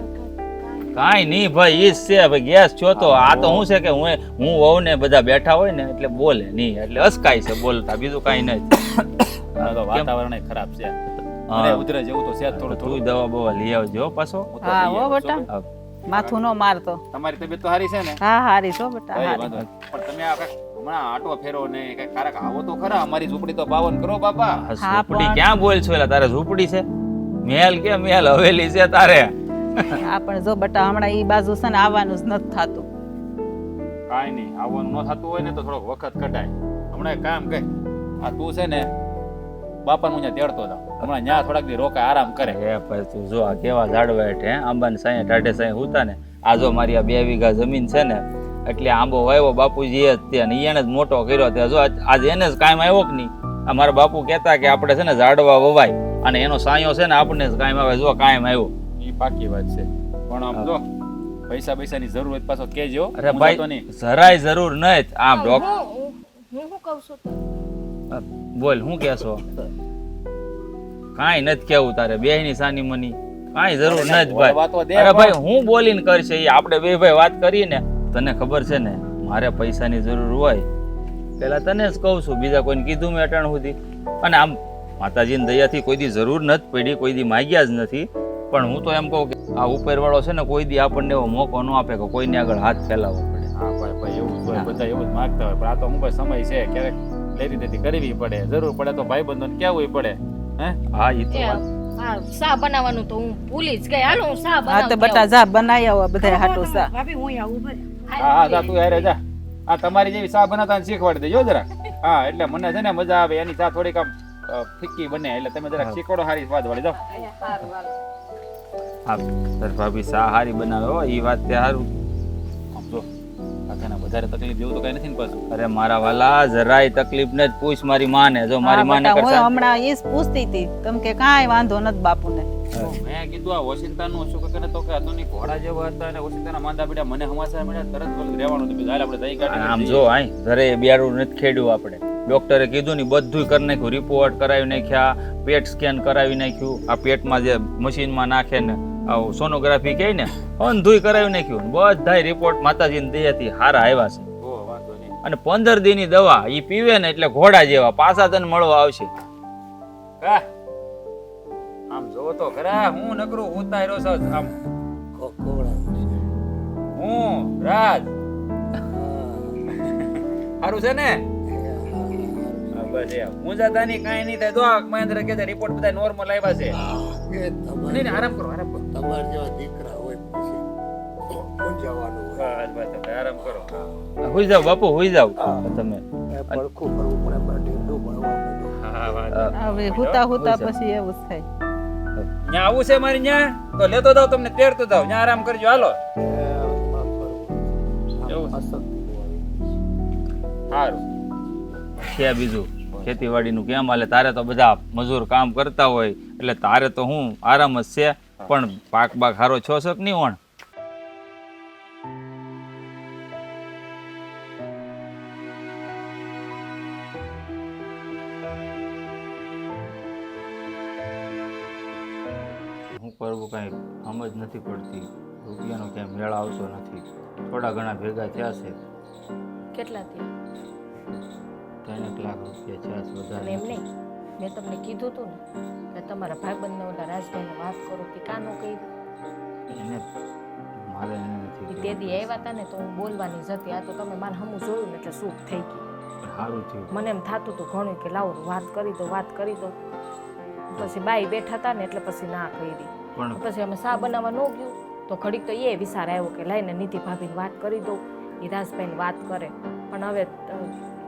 કાંઈ નહીં ભાઈ, ઈ જ છે ભાઈ. ગેસ છો તો આ તો શું છે કે હું વહુ ને બધા બેઠા હોય ને એટલે બોલે નહીં, એટલે અસકાય છે બોલતા, બીજું કાંઈ નહીં. આ તો વાતાવરણ ખરાબ છે. મને ઉધરસ જેવું તો છે જ થોડું તું થોડું. દવા બવા લઈ આવજો પાછો. હું તો હા લઈ હો આવું બેટા, છું. માથું નો મારતો. તમારી તબિયત તો સારી છે ને? હા હારી છો બેટા, કઈ હારી. વાંધો નહીં. પણ તમે આ કાંઈક હમણાં આટો ફેરો ને કઈ કારક આવો તો ખરા, અમારી ઝૂંપડી તો પાવન કરો બાપા. આ હા, ઝૂંપડી પણ- ક્યાં બોલ છો? એટલે તારે ઝૂંપડી છે? મહેલ કે મહેલ હવેલી છે તારે? હા પણ જો બેટા હમણાં ઈ બાજુ છે ને આવવાનું જ નથી થતું. કાંઈ નહીં, આવવાનું ન થતું હોય ને તો થોડોક વખત કઢાય. હમણાં એક કામ કર, આ તું છે ને બાપાનું ત્યાં તેડતો હતા, હમણાં ન્યા થોડાક દી રોકાય, આરામ કરે. એ ભાઈ તું જો આ કેવા ઝાડવા હેઠે આંબાની સાંયે ટાઢે સાંયે હુતા ને. આ જો મારી આ 2 વીઘા જમીન છે ને, એટલે આંબો વાવ્યો બાપુજી એ જ તે, અને એને જ મોટો કર્યો તે. જો આજે એને જ કાયમ આવ્યો કે નહીં. આ મારા બાપુ કહેતા કે આપણે છે ને ઝાડવા વવાય અને એનો સાંયો છે ને આપણને જ કાયમ આવે. જો કાયમ આવ્યો. એ પાકી વાત છે. પણ આમ જો પૈસા પૈસાની જરૂર હોય તો પાછો કહેજો. અરે હું ભાઈ જતો નહીં. જરાય જરૂર નહીં. આમ ડોક હું શું કહું છું તો? બોલ શું કહેશો? કાંઈ નથી કેવું તારે, બેયની સાની મની કાંઈ જરૂર નથી બોલવા તો દે ભાઈ. અરે પણ. ભાઈ હું બોલીને કરશે એ આપણે બે ભાઈ વાત કરીએ ને. તને ખબર છે ને મારે પૈસાની જરૂર હોય પેલા તને જ કહું છું, બીજા કોઈને કીધું મેં અટાણ સુધી. અને આમ માતાજીની દયાથી કોઈ દી જરૂર નથી પડી, કોઈ દી માગ્યા જ નથી. પણ હું તો એમ કહું કે આ ઉપરવાળો છે ને કોઈ દી આપણને એવો મોકો ન આપે કે કોઈને આગળ હાથ ફેલાવવો પડે. હા ભાઈ ભાઈ એવું જ હોય, બધા એવું જ માંગતા હોય. પણ આ તો હું ભાઈ સમય છે, ક્યારેક લેતી દેતી કરવી પડે, જરૂર પડે તો ભાઈબંધોને કહેવું પડે. હે હા એ તો એ, વાત. હા શા બનાવવાનું તો હું ભૂલી જ ગઈ. હાલો હું શા હા તો બનાવતી બેટા જા બનાવી આવો બધા હાટું સા. ભાભી હું આવું ભલે. હા હા જા તું યારે જા. આ તમારી જેવી ચા બનાવતા શીખવાડી દેજો જરા. હા એટલે મને છે ને મજા આવે, એની ચા થોડીક આમ ફિક્કી બને, એટલે તમે જરાક શીખવાડો, સારી સ્વાદ વાળી. જાઓ. હા તાર ભાભી સા હારી બનાવે હો, એ વાત તે હારું. આમ જો આ તને વધારે તકલીફ જેવું તો કઈ નથી ને પાછું. અરે મારા વાલા જરાય તકલીફ ને જ પૂછ મારી માને. જો મારી હા માને બેટા, હું કરતા હમણાં ઈ જ પૂછતી હતી તમે કે કાંઈ વાંધો નથી બાપુને. મેં કીધું આ ઓશિંતાનું શું કે તો કે આ તો ની ઘોડા જેવા હતા અને ઓશિંતાના માંદા પડ્યા, મને સમાચાર મળ્યા, તરત બોલ રહેવાનું હતું. હાલ આપણે દહીં કાઢી આમ જો આય ઘરે બેરું નથી ખેડ્યું આપણે. ડોક્ટરે કીધું ને બધું કરી નાખ્યું, રિપોર્ટ કરાવી નાખ્યા, પેટ સ્કેન કરાવી નાખ્યું, આ પેટમાં જે મશીનમાં નાખે ને સોનોગ્રાફી કહે ને અંધુય કરાવી નાખ્યું. બધાય રિપોર્ટ માતાજીની દયાથી હારા આવ્યા છે. ઓ વાંધો નહીં. અને 15 દીની દવા ઈ પીવે ને એટલે ઘોડા જેવા પાછા તને મળવા આવશે. કા આમ જોવો તો ખરા, હું નકરું ઉતાર્યો છું આમ. હું રાજ સારું છે ને? હા, બસ એ હું જતાની કાંઈ નહીં થાય. જો આ મહેન્દ્ર કે છે રિપોર્ટ બધા નોર્મલ આવ્યા છે. નહીં નહીં, આરામ કરો, આરામ કરો. તમારા જેવા દીકરા હોય પછી પૂંજાવાનું બસ બસ હવે આરામ કરો. હુઈ જાવ બાપુ, હુઈ જાવ તમે. પડખું કરવું પડે, પણ ઢીંડું ભરવા પડે. હા વાંધો હવે હુતા હુતા પછી એવું જ થાય. ન્યા આવું છે મારી ન્યા તો લેતો જાવ, તમને તેડતો જાવ. ન્યા આરામ કરજો, હાલો. એવું સારું છે બીજું ખેતીવાડીનું કેમ હાલે? તારે તો બધા મજૂર કામ કરતા હોય એટલે તારે તો હું આરામ જ છે. પણ પાક બાક હારો છો શક નહીં વણ? હું કરવું કાંઈ સમજ નથી પડતી. રૂપિયાનો ક્યાંય મેળ આવતો નથી. થોડા ઘણા ભેગા થયા છે, કેટલા થયા? 3 લાખ રૂપિયા થયા છે, અને વધારે એમ નહીં, મેં તમને કીધું હતું ને કે તમારા ભાઈબંધને ઓલા રાજભાઈને વાત કરો, તે કાનો કહી એને મારે એને નથી તે કહેવું. દી આવ્યા હતા ને તો હું બોલવાની જ હતી. આ તો તમે મારે હમું જોયું ને એટલે સુખ થઈ ગઈ. સારું થયું. મને એમ થતું હતું ઘણું કે લાવો વાત કરી દો, વાત કરી દો. પછી બાઈ બેઠા હતા ને એટલે પછી ના કરી. પણ પછી અમે શા બનાવવા ન ગયું તો ઘડીક તો એ વિચાર આવ્યો કે લઈને નીતિ ભાભીને વાત કરી દઉં, એ રાજભાઈને વાત કરે. પણ હવે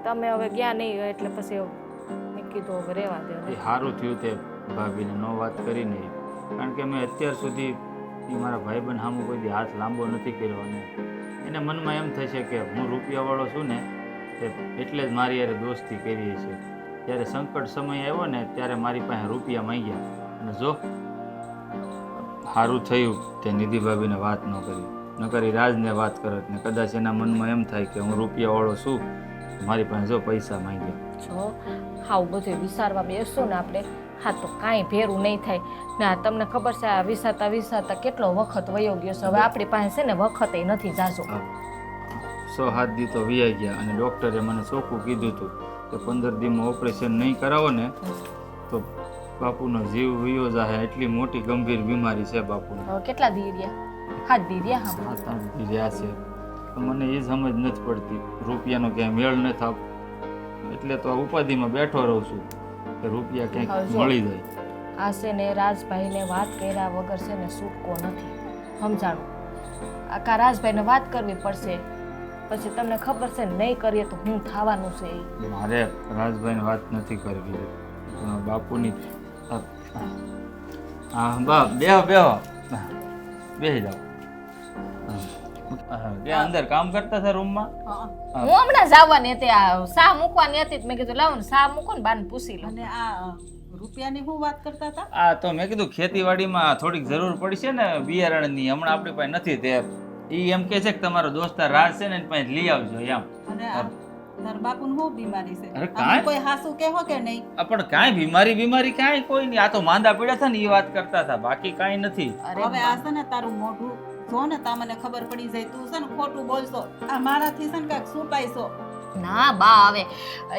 તમે હવે ગયા નહીં એટલે પછી મેં કીધું હવે રહેવા દે એ સારું થયું તે ભાભીને ન વાત કરી નહીં, કારણ કે મેં અત્યાર સુધી એ મારા ભાઈબંધ સામું કોઈ દી હાથ લાંબો નથી કર્યો અને એને મનમાં એમ થશે કે હું રૂપિયાવાળો છું ને એટલે જ મારી યારે દોસ્તી કરી છે. જ્યારે સંકટ સમય આવ્યો ને ત્યારે મારી પાસે રૂપિયા માંગ્યા અને જો સારું થયું તે નિધિ ભાભીને વાત ન કરી, ન કરી રાજને વાત કરત ને કદાચ એના મનમાં એમ થાય કે હું રૂપિયાવાળો છું, મારી પાસે જો પૈસા માંગ્યા. જો આવું બધું વિચારવા બેસશું ને આપણે, હા તો કાંઈ ભેરું નહીં થાય ને. આ તમને ખબર છે આ વિસાતા વિસાતા કેટલો વખત વયો ગયો છે, હવે આપણી પાસે છે ને વખત નથી જાજો. 6-7 દી તો વીઆઈ ગયા અને ડૉક્ટરે મને ચોખ્ખું કીધું હતું કે 15 દીમાં ઓપરેશન નહીં કરાવો ને તો બાપુનો જીવ વયો જાય, એટલી મોટી ગંભીર બીમારી છે બાપુને. હવે કેટલા દી રહ્યા? 7 દી રહ્યા. હા 7-8 દી રહ્યા છે. તો મને એ સમજ નથી પડતી, રૂપિયાનો ક્યાંય મેળ નથી આવતો એટલે તો આ ઉપાધિમાં બેઠો રહું છું કે રૂપિયા ક્યાંક મળી જાય. આ છે ને રાજભાઈને વાત કર્યા વગર છે ને છૂટકો નથી, સમજાણું? આખા રાજભાઈને વાત કરવી પડશે, પછી તમને ખબર છે નહીં કરીએ તો હું થવાનું છે એ. મારે રાજભાઈને વાત નથી કરવી, બાપુની. હા બા બેહો બેસી જાઓ. ત્યાં અંદર કામ કરતા હતા રૂમમાં. હું હમણાં જવાની હતી, આ સા મૂકવાની હતી, મેં કીધું લાવો ને સા મૂકો ને બાને પૂછી લો. અને આ રૂપિયાની શું વાત કરતા હતા? આ તો મેં કીધું ખેતીવાડીમાં થોડીક જરૂર પડશે ને બિયારણની, હમણાં આપણી પાસે નથી. તે ઈ એમ કે છે કે તમારો દોસ્તાર રાજ છે ને એની પાસે લઈ આવજો એમ. અને તાર બાપુને શું બીમારી છે? અરે આમ કાંઈ? કોઈ હાસુ કહેવો કે નહીં? પણ કાંઈ બીમારી કાંઈ કોઈ નહીં, આ તો માંદા પડ્યા હતા ને એ વાત કરતા હતા, બાકી કાંઈ નથી. હવે આ છે ને તારું મોઢું જો ને તા મને ખબર પડી જાય, તું છે ને ખોટું બોલશો, આ મારાથી છે ને કાંઈક છુપાઈશો. ના બા, હવે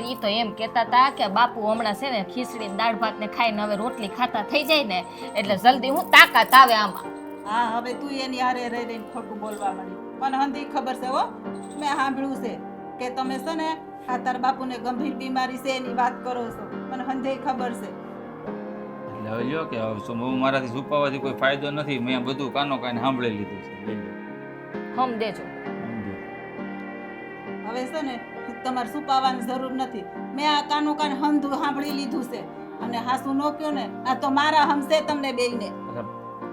ઈ તો એમ કહેતા હતા કે બાપુ હમણાં છે ને ખીચડી દાળ ભાત ને ખાઈને હવે રોટલી ખાતા થઈ જાય ને એટલે જલ્દી હું તાકાત આવે આમાં. હા હવે તું એની હારે રહી રહીને ખોટું બોલવા માંડી. પણ હંધી ખબર છે હો, મેં સાંભળ્યું છે કે તમે છે ને આ તાર બાપુને ગંભીર બીમારી છે એની વાત કરો છો, મને હંધી ખબર છે. એટલે હવે લ્યો કે હવે શું હું મારાથી છુપાવવાથી કોઈ ફાયદો નથી, મેં બધું કાનો કાને સાંભળી લીધું છે. લઈ લો. હમ દેજો. સમજો. હવે છે ને તમારે છુપાવવાની જરૂર નથી, મેં આ કાનો કાન હંધું સાંભળી લીધું છે અને હાસુ નો કયો ને આ તો મારા હમશે તમને બેયને. અરે,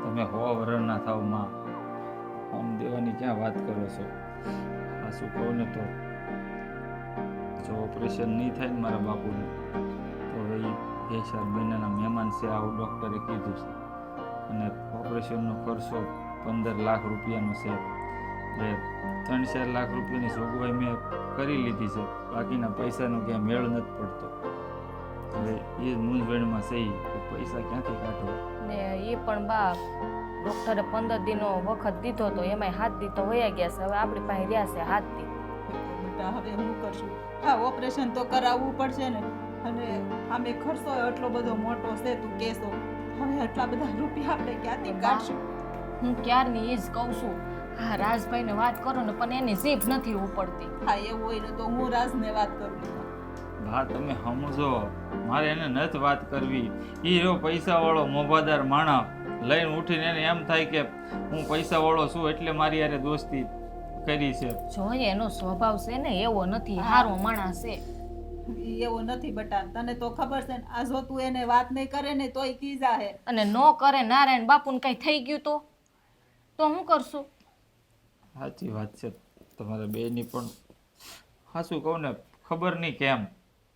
તમે 100 વર્ષ ના થાવ માં, આમ દેવાની ક્યાં વાત કરો છો? આ શું કહું ને તો જો ઓપરેશન નહીં થાય ને મારા બાપુનું તો હવે એ 2-4 મહિનાના મહેમાન છે આવું ડૉક્ટરે કીધું છે અને ઓપરેશનનો ખર્ચો 15 લાખ રૂપિયાનો છે. એટલે 3-4 લાખ રૂપિયાની જોગવાઈ મેં કરી લીધી છે, બાકીના પૈસાનો ક્યાંય મેળ નથી પડતો. હવે એ જ મૂંઝવણમાં છે કે પૈસા ક્યાંથી કાઢવા. ને એ પણ બા ડોક્ટરે 15 દીનો વખત દીધો તો એમાંય 7 દી તો વયા ગયા છે, હવે આપણી પાસે રહ્યા છે 7 દી. બેટા હવે હું કરશું? હા ઓપરેશન તો કરાવવું પડશે ને, અને આમે ખર્ચો એટલો બધો મોટો છે તું કેસો, હવે આટલા બધા રૂપિયા આપણે ક્યાંથી કાઢશું? હું ક્યારની એ જ કહું છું, હા રાજભાઈને વાત કરો ને પણ એની જીભ નથી ઉપડતી. હા એવું હોય ને તો હું રાજને વાત કરું. હા તમે સમજો, મારે એને નથી વાત કરવી. એ એવો પૈસાવાળો મોભાદાર માણસ લઈને ઉઠીને એને એમ થાય કે હું પૈસાવાળો છું એટલે મારી યારે દોસ્તી કરી છે. જો એનો સ્વભાવ છે ને એવો નથી, હારો માણસ છે. ઈ એવો નથી બટા, તને તો ખબર છે ને, આ જો તું એને વાત નહીં કરે ને તોય કીજા હે. અને નો કરે નારાયણ બાપુને કઈ થઈ ગયું તો હું કરશું? સાચી વાત છે તમારે બેની, પણ સાચું કહું ને ખબર નહીં કેમ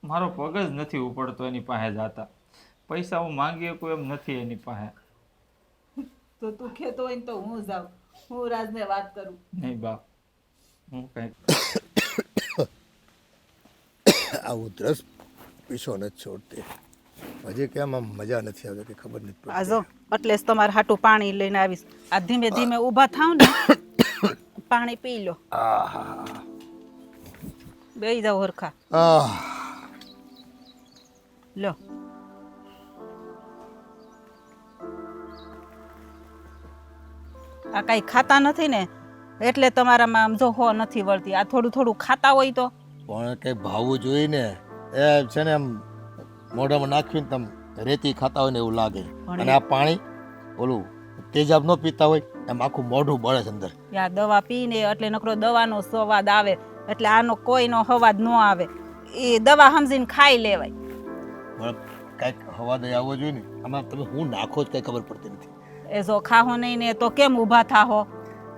મારો પગ જ નથી ઉપડતો એની પાસે જાતા. પૈસા હું માંગી શકું એમ નથી એની પાસે. તો તું કહેતો હોય ને તો હું જાઉં, હું રાજને વાત કરું. નહીં બા, હું કંઈક આ ઉધરસ પીછો નથી છોડતી, હજી કેમ આમ મજા નથી આવતી કે ખબર નથી પડતી. આજો એટલે જ તમારે હાટું પાણી લઈને આવીશ. આ ધીમે ધીમે ઊભા થાવ ને પાણી પી લો. આહા બેહી જાવ હરખા. લો આ કઈ ખાતા નથી ને એટલે તમારામાં આમ જો હો નથી વળતી. આ થોડું થોડું ખાતા હોય તો પણ કઈ ભાવવું જોઈએ ને, એ છે ને એમ મોઢામાં નાખ્યું ને તમે રેતી ખાતા હોય ને એવું લાગે. અને આ પાણી ઓલું તેજાબ ન પીતા હોય એમ આખું મોઢું બળે છે અંદર. યા દવા પીને એટલે નકરો દવાનો સ્વાદ આવે, એટલે આનો કોઈનો અવાજ ન આવે. એ દવા સમજીને ખાઈ લેવાય. પણ કાંઈક હવા દઈ આવવો જોઈએ ને. આમાં તમે હું નાખો જ કંઈ ખબર પડતી નથી. એ જો ખાહો નહીં ને તો કેમ ઊભા થાહો?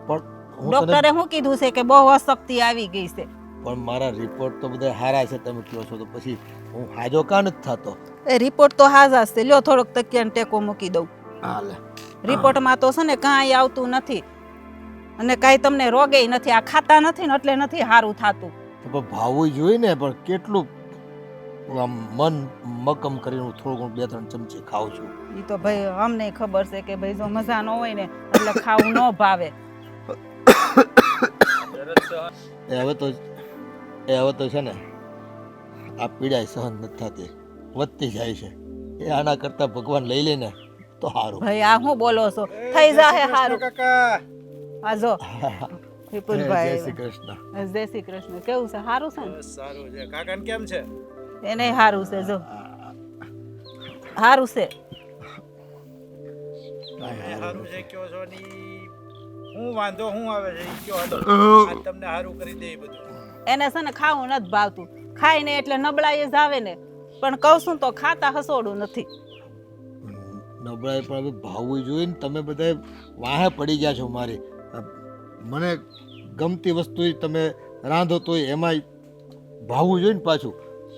પણ હું તને ડોક્ટરે શું કીધું છે કે બહુ અશક્તિ આવી ગઈ છે. પણ મારા રિપોર્ટ તો બધા સારા છે તમે કહો છો તો પછી હું હાજો કાં નથી થતો? એ રિપોર્ટ તો હાજા છે. લ્યો થોડોક તકિયાને ટેકો મૂકી દઉં. હાલે રિપોર્ટમાં તો છે ને કાંઈ આવતું નથી અને કાંઈ તમને રોગેય નથી. આ ખાતા નથી ને એટલે નથી સારું થતું. તો પણ ભાવવું જોઈએ ને. પણ કેટલું આમ મન મક્કમ કરીને હું થોડું ઘણું 2-3 ચમચી ખાઉં છું. એ તો ભાઈ અમને ખબર છે કે ભાઈ જો મજા ન હોય ને એટલે ખાવું ન ભાવે. એ હવે તો છે ને આ પીડા સહન નથી થતી, વધતી જાય છે. એ આના કરતા ભગવાન લઈ લે ને તો સારું. ભાઈ આ શું બોલો છો? થઈ જાહે સારું. કાકા આ જો જય વિપુલભાઈ શ્રી કૃષ્ણ. જય શ્રી કૃષ્ણ. કેવું છે? સારું છે ને? બસ સારું છે. કાકાને કેમ છે? એને સારું છે. જો સારું છે. સારું છે કયો છો ની હું વાંધો હું આવે છે ઈ કયો હતો. આજ તમને સારું કરી દે બધું. એને છે ને ખાવું નથી ભાવતું. ખાય ને એટલે નબળાઈ જ આવે ને. પણ કહું છું તો ખાતા હસોડું નથી. નબળાઈ પણ હવે ભાવવું જોઈએ ને. તમે બધા વાહે પડી ગયા છો મારી. મને ગમતી વસ્તુ તમે રાંધો તોય એમાં ભાવવું જોઈએ ને પાછું.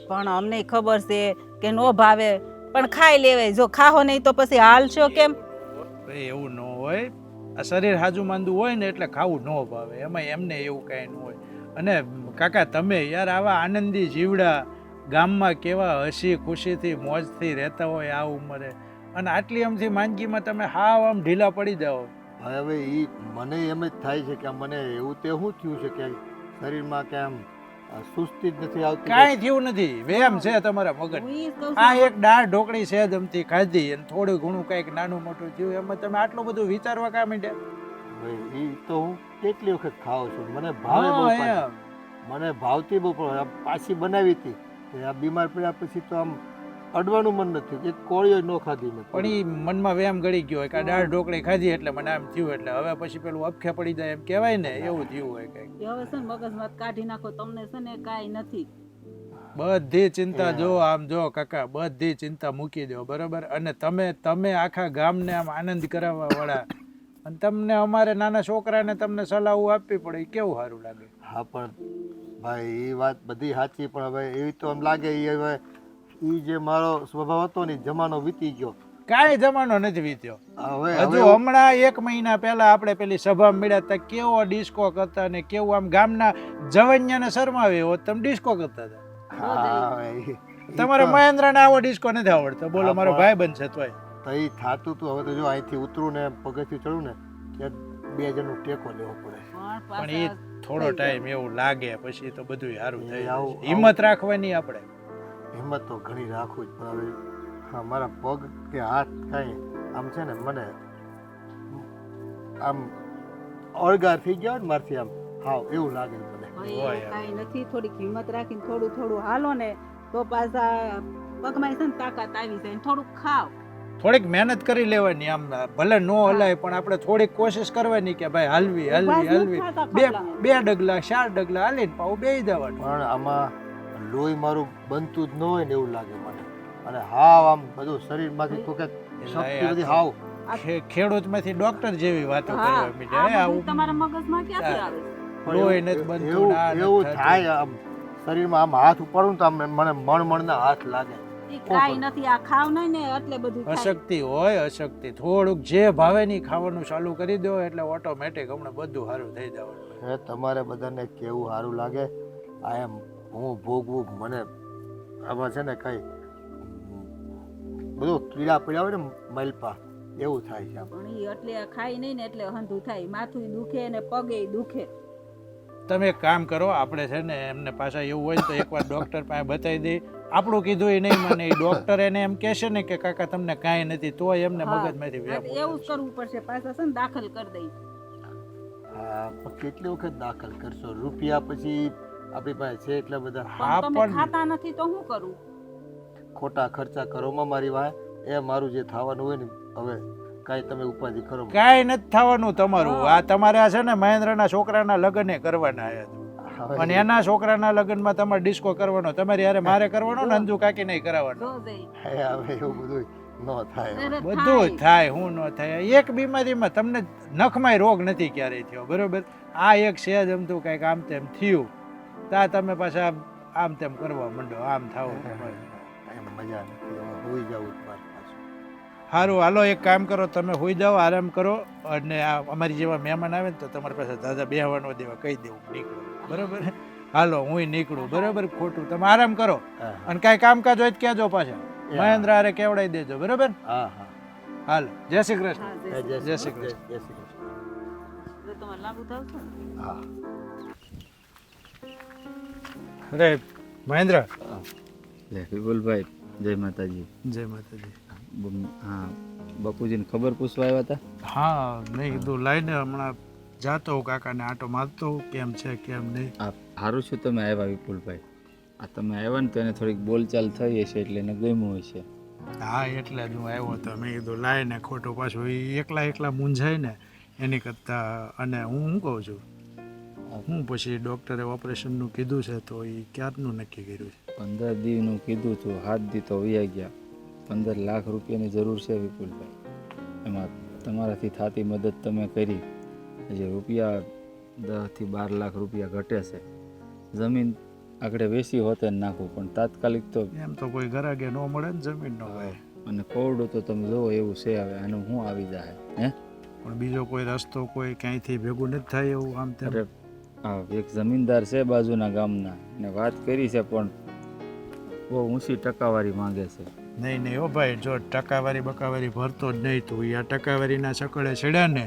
પણ અમને ખબર છે કે નો ભાવે પણ ખાઈ લેવાય. જો ખાહો નહીં તો પછી હાલશો કેમ? ભાઈ એવું ન હોય. આ શરીર હાજુ માંદું હોય ને એટલે ખાવું ન ભાવે. એમાં એમને એવું કાંઈ ન હોય. અને કાકા તમે યાર આવા આનંદી જીવડા ગામમાં કેવા હસી ખુશીથી મોજથી રહેતા હોય આ ઉંમરે, અને આટલી આમથી માંદગીમાં તમે હાવ આમ ઢીલા પડી જાઓ. હવે એ મને એમ જ થાય છે કે મને એવું તે શું થયું છે કે શરીરમાં કે આમ સુસ્તી જ નથી આવતી. કાંઈ થયું નથી. વેમ છે તમારા મગજ. હું ઈ જ કહું આ છું. એક દાળ ઢોકળી છે જમતી ખાધી અને થોડું ઘણું કંઈક નાનું મોટું થયું એમાં તમે આટલું બધું વિચારવા કાં માંડ્યા? એ તો હું કેટલી વખત ખાઉં છું. મને ભાવે બહુ હા, પાછી. એમ. મને ભાવતી બહુ પણ આ પાછી બનાવી હતી. આ બીમાર પડ્યા પછી તો આમ અડવાનું મન નથી. એક કોળીઓ ન ખાધી મેં. પણ ઈ મનમાં વેમ ગળી ગયો હોય કે આ દાળ ઢોકળી ખાધી એટલે મને આમ થયું, એટલે હવે પછી પેલું અપખે પડી જાય એમ કહેવાય ને, એવું થયું હોય કંઈક. હવે છે ને મગજમાં કાઢી નાખો. તમને છે ને કાંઈ નથી. બધી ચિંતા જો આમ જો કાકા, બધી ચિંતા મૂકી દો બરોબર. અને તમે આખા ગામને આમ આનંદ કરાવવા વાળા, અને તમને અમારે નાના છોકરાને તમને સલાહ આપવી પડે, ઈ કેવું સારું લાગે. હા પણ ભાઈ એ વાત બધી સાચી. પણ હવે એવી તો એમ લાગે હવે એ જે મારો સ્વભાવ હતો ને જમાનો વીતી ગયો. કાંઈ જમાનો નથી વીત્યો. હવે હજુ હમણાં 1 મહિના પહેલા આપણે પેલી સભા મળ્યા હતા, કેવો ડિસ્કો કરતા ને કેવું આમ ગામના જવનિયાને શરમાવે એવો તમે ડિસ્કો કરતા હતા. હા એ તમારે મહેન્દ્રને આવો ડિસ્કો નથી આવડતો. બોલો મારો ભાઈ બનશે તોય. તો એ થાતું તું. હવે તો જો અહીંથી ઉતરું ને પગથિયું ચડું ને ત્યાં 2 જણનો ટેકો લેવો પડે. પણ એ થોડો ટાઈમ એવું લાગે, પછી તો બધું સારું થઈ જાય. આવું- હિંમત રાખવાની આપણે. હિંમત તો ઘણી રાખું જ. પણ હવે હા મારા પગ કે હાથ કાંઈ આમ છે ને મને આમ અળગાર થઈ ગયા ને મારથી આમ હાવ એવું લાગે મને. ભાઈ, કાંઈ નથી. થોડીક હિંમત રાખીને થોડું હાલો ને તો પાછા પગમાં છે ને તાકાત આવી જાય. થોડુંક ખાવ. થોડીક મહેનત કરી લેવાની. આમ ભલે નો હલાય પણ આપણે થોડીક કોશિશ કરવાની કે ભાઈ હલવી બે ડગલા 4 ડગલા હાલીને પાછું બેસી જવાનું. પણ આમાં લોહી મારું બનતું જ ન હોય ને એવું લાગે મને. અને હાવ આમ બધું શરીરમાંથી તો કે શક્તિ બધી હાવ. ખેડૂતમાંથી ડોક્ટર જેવી વાતો હા, કરવા આ માંડ્યા. હે, બધું આવું તમારા મગજમાં ક્યાંથી આવે? લોહી નથી બનતું, એવું ના નથી એવું થતું. થાય. આમ શરીરમાં આમ હાથ ઉપાડું તો આમ મને મણના હાથ લાગે. ઈ કાંઈ નથી. આ ખાવ નહીં ને એટલે બધું થાય. અશક્તિ હોય, અશક્તિ. થોડુંક જે ભાવે ની ખાવાનું ચાલુ કરી દો એટલે ઓટોમેટિક હમણાં બધું સારું થઈ જવાનું. હે તમારે બધાને કેવું સારું લાગે. આ એમ હું ભોગવું મને આમાં છે ને કઈ બધું કીડા પડ્યા હોય ને મલપા એવું થાય છે. આમ પણ ઈ એટલે ખાય નહીં ને એટલે હંધું થાય. માથું દુખે ને પગે દુખે. તમે એક કામ કરો, આપણે છે ને એમને પાછા એવું હોય ને તો એકવાર ડોક્ટર પાસે બતાવી દઈએ. આપણું કીધું એ નહીં માને. એ ડોક્ટર એને એમ કહેશે ને કે કાકા તમને કાંઈ નથી, તોય એમને હા, મગજમાંથી વેમ એવું જ કરવું પડશે. પાછા છે ને દાખલ કરી દઈ. હા પણ કેટલી વખત દાખલ કરશો? રૂપિયા પછી આપણી પાસે છે એટલા બધા. હા પણ તમે પણ ખાતા નથી તો શું કરું? ખોટા ખર્ચા કરોમાં મારી વાહે. એ મારું જે થવાનું હોય ને હવે કાંઈ તમે ઉપાધિ કરો. કાંઈ નથી થવાનું તમારું. આ તમારે આ છે ને મહેન્દ્રના છોકરાના લગ્ન કરવાના આવ્યા. અને એના છોકરાના લગ્નમાં તમારે ડિસ્કો કરવાનો, તમારે યારે મારે કરવાનો ને અંજુ કાકી નહીં કરાવવાનો. હવે એવું બધું ન થાય. બધું જ થાય, હું ન થાય. એક બીમારીમાં તમને નખમાંય રોગ નથી ક્યારેય થયો, બરોબર. આ એક છે જ અમથું કંઈક આમ તેમ થયું, તા તમે પાછા આમ તેમ કરવા માંડો, આમ થાવ. એમ મજા નથી, હવે હોઈ જવું જ મારે પાછું. સારું, હાલો એક કામ કરો, તમે હોઈ જાઓ, આરામ કરો. અને આ અમારી જેવા મહેમાન આવે ને તો તમારી પાસે દાદા બેહવાનો દેવા કહી દેવું, નીકળો, બરોબર. હાલો હું નીકળું, બરોબર. ખોટું તમે આરામ કરો, હા અને કાંઈ કામકાજ હોય તો કહેજો પાછા. મહેન્દ્ર હારે કેવડાવી દેજો, બરોબર. હા હા. હાલો, જય શ્રી કૃષ્ણ. જય શ્રી કૃષ્ણ. જય શ્રી કૃષ્ણ. તમારે લાગુ થાવશો ને? હા. અરે મહેન્દ્ર, લે વિપુલભાઈ, જય માતાજી. જય માતાજી. હા, બાપુજીને ખબર પૂછવા આવ્યા હતા. હા, મેં કીધું લાઈને હમણાં જાતો હું કાકાને આંટો મારતો હું, કેમ છે કેમ નહીં. આ સારું છું તમે આવ્યા વિપુલભાઈ. આ તમે આવ્યા ને તો એને થોડીક બોલચાલ થઈ હશે એટલે એને ગમ્યું હશે. હા, એટલે જ હું આવ્યો હતો. મેં કીધું લાઈને ખોટું પાછું એ એકલા મૂંઝાય ને એની કરતાં. અને હું શું કહું છું, હું પછી ડૉક્ટરે ઓપરેશનનું કીધું છે તો એ ક્યારનું નક્કી કર્યું છે? 15 દીવનું કીધું હતું, 7 દી તો વયા ગયા. 15 લાખ રૂપિયાની જરૂર છે વિપુલભાઈ. એમાં તમારાથી થતી મદદ તમે કરી. જે રૂપિયા 10 થી 12 લાખ રૂપિયા ઘટે છે. જમીન આગળ વેચી હોતે ને નાખું, પણ તાત્કાલિક તો એમ તો કોઈ ઘરાગે ન મળે ને જમીન નો હોય. અને કોરડું તો તમે જોવો એવું છે. હવે આનું શું આવી જાય હે? પણ બીજો કોઈ રસ્તો કોઈ ક્યાંયથી ભેગું નથી થાય એવું આમ તેમ? અરે હા, એક જમીનદાર છે બાજુના ગામના, ને વાત કરી છે પણ બહુ ઊંચી ટકાવારી માંગે છે. નહીં નહીં, ઓ ભાઈ, જો ટકાવારી બકાવારી ભરતો જ નહીં તો આ ટકાવારીના ચકડે ચડ્યા ને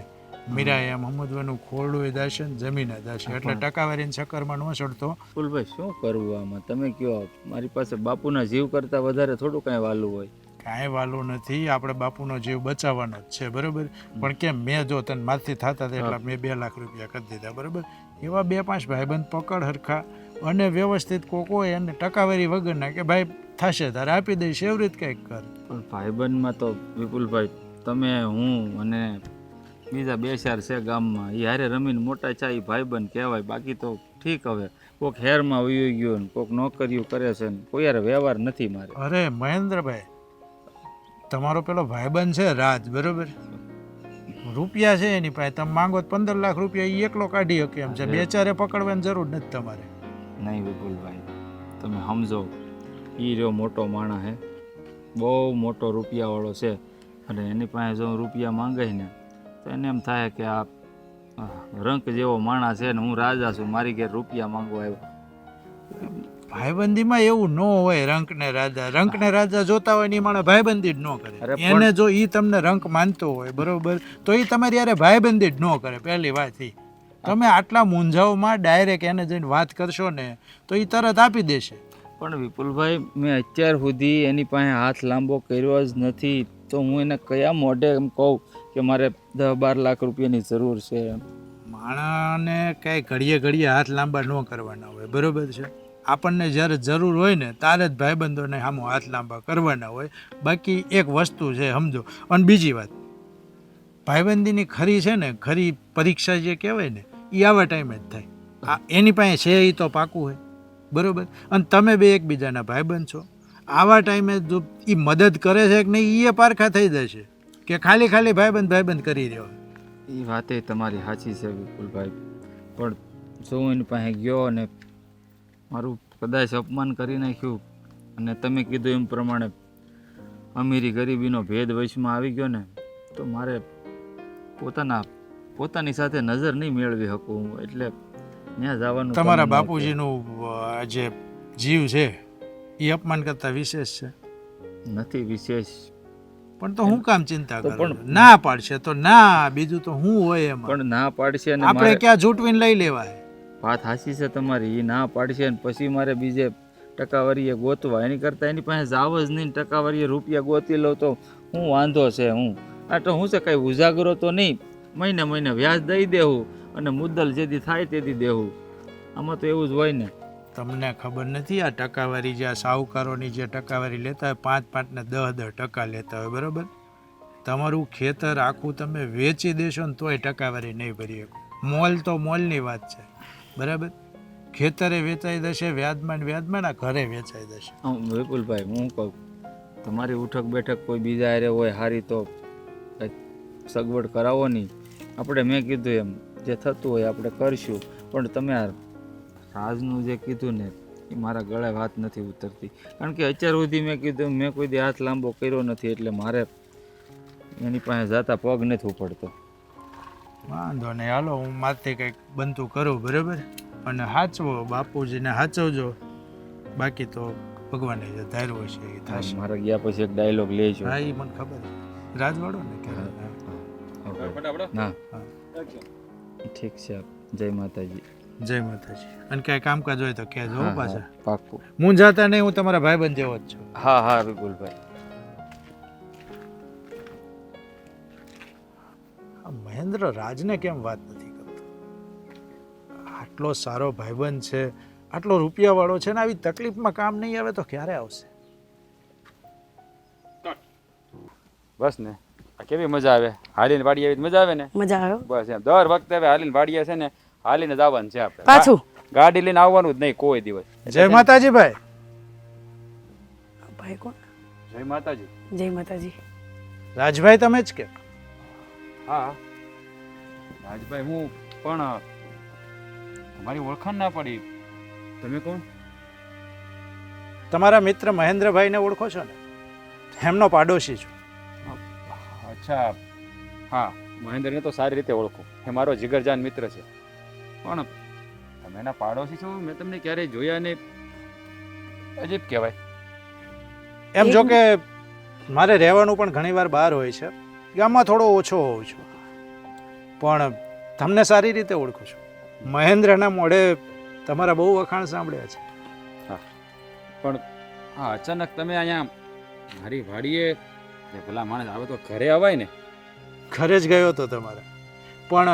મીરા એમ સમજવાનું, ખોરડું એ દાશે ને જમીન એ દાશે. એટલે ટકાવારીના ચક્કરમાં ન ચડતો. વિપુલભાઈ શું કરવું આમાં? તમે કહો, મારી પાસે બાપુના જીવ કરતાં વધારે થોડું કાંઈ વાલું હોય. કાંઈ વાલું નથી, આપણે બાપુનો જીવ બચાવવાનો જ છે, બરોબર. પણ કેમ, મેં જો તને મારથી થતા હતા એટલે મેં 2 લાખ રૂપિયા કરી દીધા, બરોબર. એવા 2-5 ભાઈબંધ પકડ હરખા અને વ્યવસ્થિત કોક હોય અને ટકાવારી વગરના કે ભાઈ થશે તારે આપી દઈશ, એવી રીતે કંઈક કર. પણ ભાઈબંધમાં તો વિપુલભાઈ તમે, હું અને બીજા 2-4 છે ગામમાં, એ હારે રમીને મોટા છે, એ ભાઈબંધ કહેવાય. બાકી તો ઠીક, હવે કોઈક હેરમાં વયું ગયો ને કોઈક નોકરીઓ કરે છે ને કોઈ યાર વ્યવહાર નથી મારે. અરે મહેન્દ્રભાઈ, તમારો પેલો ભાઈબંધ છે રાજ, બરોબર. રૂપિયા છે એની પાસે, તમે માંગો તો 15 લાખ રૂપિયા એ એકલો કાઢી શકે એમ છે. 2-4 પકડવાની જરૂર નથી તમારે. નહીં વિપુલભાઈ, તમે સમજો, એ રહ્યો મોટો માણસ હે, બહુ મોટો રૂપિયાવાળો છે. અને એની પાસે જો રૂપિયા માંગે ને તો એને એમ થાય કે આ રંક જેવો માણસ છે ને હું રાજા છું, મારી ઘેર રૂપિયા માંગવા આવ્યો. ભાઈબંધીમાં એવું ન હોય. રંક ને રાજા જોતા હોય ને એ માણસ ભાઈબંધી જ ન અરે કરે. પણ- એને જો ઈ તમને રંક માનતો હોય, બરોબર, તો એ તમારી યારે ભાઈબંધી જ ન કરે. પહેલી વાત ઈ, તમે આટલા મૂંઝાવમાં ડાયરેક્ટ એને જઈને વાત કરશો ને તો એ તરત આપી દેશે. પણ વિપુલભાઈ, મેં અત્યાર સુધી એની પાસે હાથ લાંબો કર્યો જ નથી, તો હું એને કયા મોઢે એમ કહું કે મારે 10-12 લાખ રૂપિયાની જરૂર છે? માણસને કાંઈ ઘડીએ હાથ લાંબા ન કરવાના હોય, બરોબર છે. આપણને જ્યારે જરૂર હોય ને ત્યારે જ ભાઈબંધોને સામો હાથ લાંબા કરવાના હોય. બાકી એક વસ્તુ છે, સમજો. અને બીજી વાત, ભાઈબંધીની ખરી છે ને, ખરી પરીક્ષા જે કહેવાય ને, એ આવા ટાઈમે જ થાય. એની પાસે છે એ તો પાકું હોય, બરોબર. અને તમે બે એકબીજાના ભાઈબંધ છો, આવા ટાઈમે જો એ મદદ કરે છે કે નહીં એ પારખા થઈ જશે કે ખાલી ભાઈબંધ કરી રહ્યો. એ વાતે તમારી સાચી છે વિપુલભાઈ, પણ જો હું એની પાસે ગયો અને મારું કદાચ અપમાન કરી નાખ્યું અને તમે કીધું એમ પ્રમાણે અમીરી ગરીબીનો ભેદ વચમાં આવી ગયો ને, તો મારે પોતાની સાથે નજર નહીં મેળવી શકું. એટલે ત્યાં જવાનું. તમારા બાપુજીનું જે જીવ છે એ અપમાન કરતા વિશેષ છે? નથી વિશેષ. પણ તો હું કામ ચિંતા તો કરું? પણ- ના પાડશે તો ના, બીજું તો હું હોય એમાં. પણ ના પાડશે અને આપણે મારે ક્યાં ઝૂંટવીને લઈ લેવાય? વાત હાચી છે તમારી. એ ના પાડશે ને પછી મારે બીજે ટકાવારીએ ગોતવા, એની કરતાં એની પાસે જાવ જ નહીં. ટકાવારીએ રૂપિયા ગોતી લો તો હું વાંધો છે? હું આ તો હું છે, કાંઈ ઉજાગરો તો નહીં. મહિને વ્યાજ દઈ દેવું અને મુદ્દલ જેથી થાય તેથી દેવું. આમાં તો એવું જ હોય ને. તમને ખબર નથી આ ટકાવારી જે આ સાહુકારોની જે ટકાવારી લેતા હોય, 5-5 ને 10-10% લેતા હોય, બરોબર. તમારું ખેતર આખું તમે વેચી દેશો ને તોય ટકાવારી નહીં ભરી શકો. મોલ તો મોલની વાત છે, બરાબર. ખેતરે વેચાઈ જશે, વ્યાજમાં ને વ્યાજમાં, આ ઘરે વેચાઈ જશે. વિપુલભાઈ હું કહું તમારી ઉઠક બેઠક કોઈ બીજા હારે હોય હારી તો કંઈક સગવડ કરાવો નહીં. આપણે મેં કીધું એમ જે થતું હોય આપણે કરશું, પણ તમે આ રાજનું જે કીધું ને એ મારા ગળે વાત નથી ઉતરતી. કારણ કે અત્યાર સુધી મેં કીધું મેં કોઈ દી હાથ લાંબો કર્યો નથી, એટલે મારે એની પાસે જતા પગ નથી ઉપડતો. વાંધો નહીં, હાલો હું મારથી કંઈક બનતું કરું, બરાબર? અને સાચવો, બાપુજીને સાચવજો, બાકી તો ભગવાને જે ધાર્યું હશે એ થશે. મારા ગયા પછી એક ડાયલોગ લેજો. હા, એ મને ખબર છે, રાજવાડો ને કે ના ઠીક છે. જય માતાજી. જય માતાજી. અને કાંઈ કામકાજ હોય તો કહેજો હો પાછા. પાક્કું. હું જાતા નહીં, હું તમારા ભાઈબંધ જેવો જ છું. હા હા વિપુલભાઈ. આ મહેન્દ્ર રાજને કેમ વાત નથી કરતો? આટલો સારો ભાઈબંધ છે, આટલો રૂપિયાવાળો છે ને આવી તકલીફમાં કામ નહીં આવે તો ક્યારે આવશે? બસ ને આ કેવી મજા આવે, હાલીને વાડી આવી મજા આવે ને. મજા આવ્યો બસ એમ દર વખતે હવે હાલીને વાડીએ છે ને હાલીને જ આવવાનું છે આપણે. પાછું ગાડી લઈને આવવાનું જ નહીં કોઈ દિવસ. જય માતાજી ભાઈ. ભાઈ કોણ? જય માતાજી. જય માતાજી. રાજભાઈ તમે જ કે? હા રાજભાઈ હું, પણ તમારી ઓળખાણ ના પડી. તમે કોણ? તમારા મિત્ર મહેન્દ્રભાઈને ઓળખો છો ને? એમનો પાડોશી છું. અચ્છા હા, મહેન્દ્રને તો સારી રીતે ઓળખું, એ મારો જીગરજાન મિત્ર છે. પણ તમે એના પાડોશી છો, મેં તમને ક્યારેય જોયા નહીં. અજીબ કહેવાય. એમ જો કે મારે રહેવાનું પણ ઘણીવાર બહાર હોય છે, ગામમાં થોડો ઓછો હોઉં છું, પણ તમને સારી રીતે ઓળખું છું. મહેન્દ્રના મોઢે તમારા બહુ વખાણ સાંભળ્યા છે. પણ હા અચાનક તમે અહીંયા મારી વાડીએ, ભલા માણસ આવે તો ઘરે અવાય ને. ઘરે જ ગયો હતો તમારા, પણ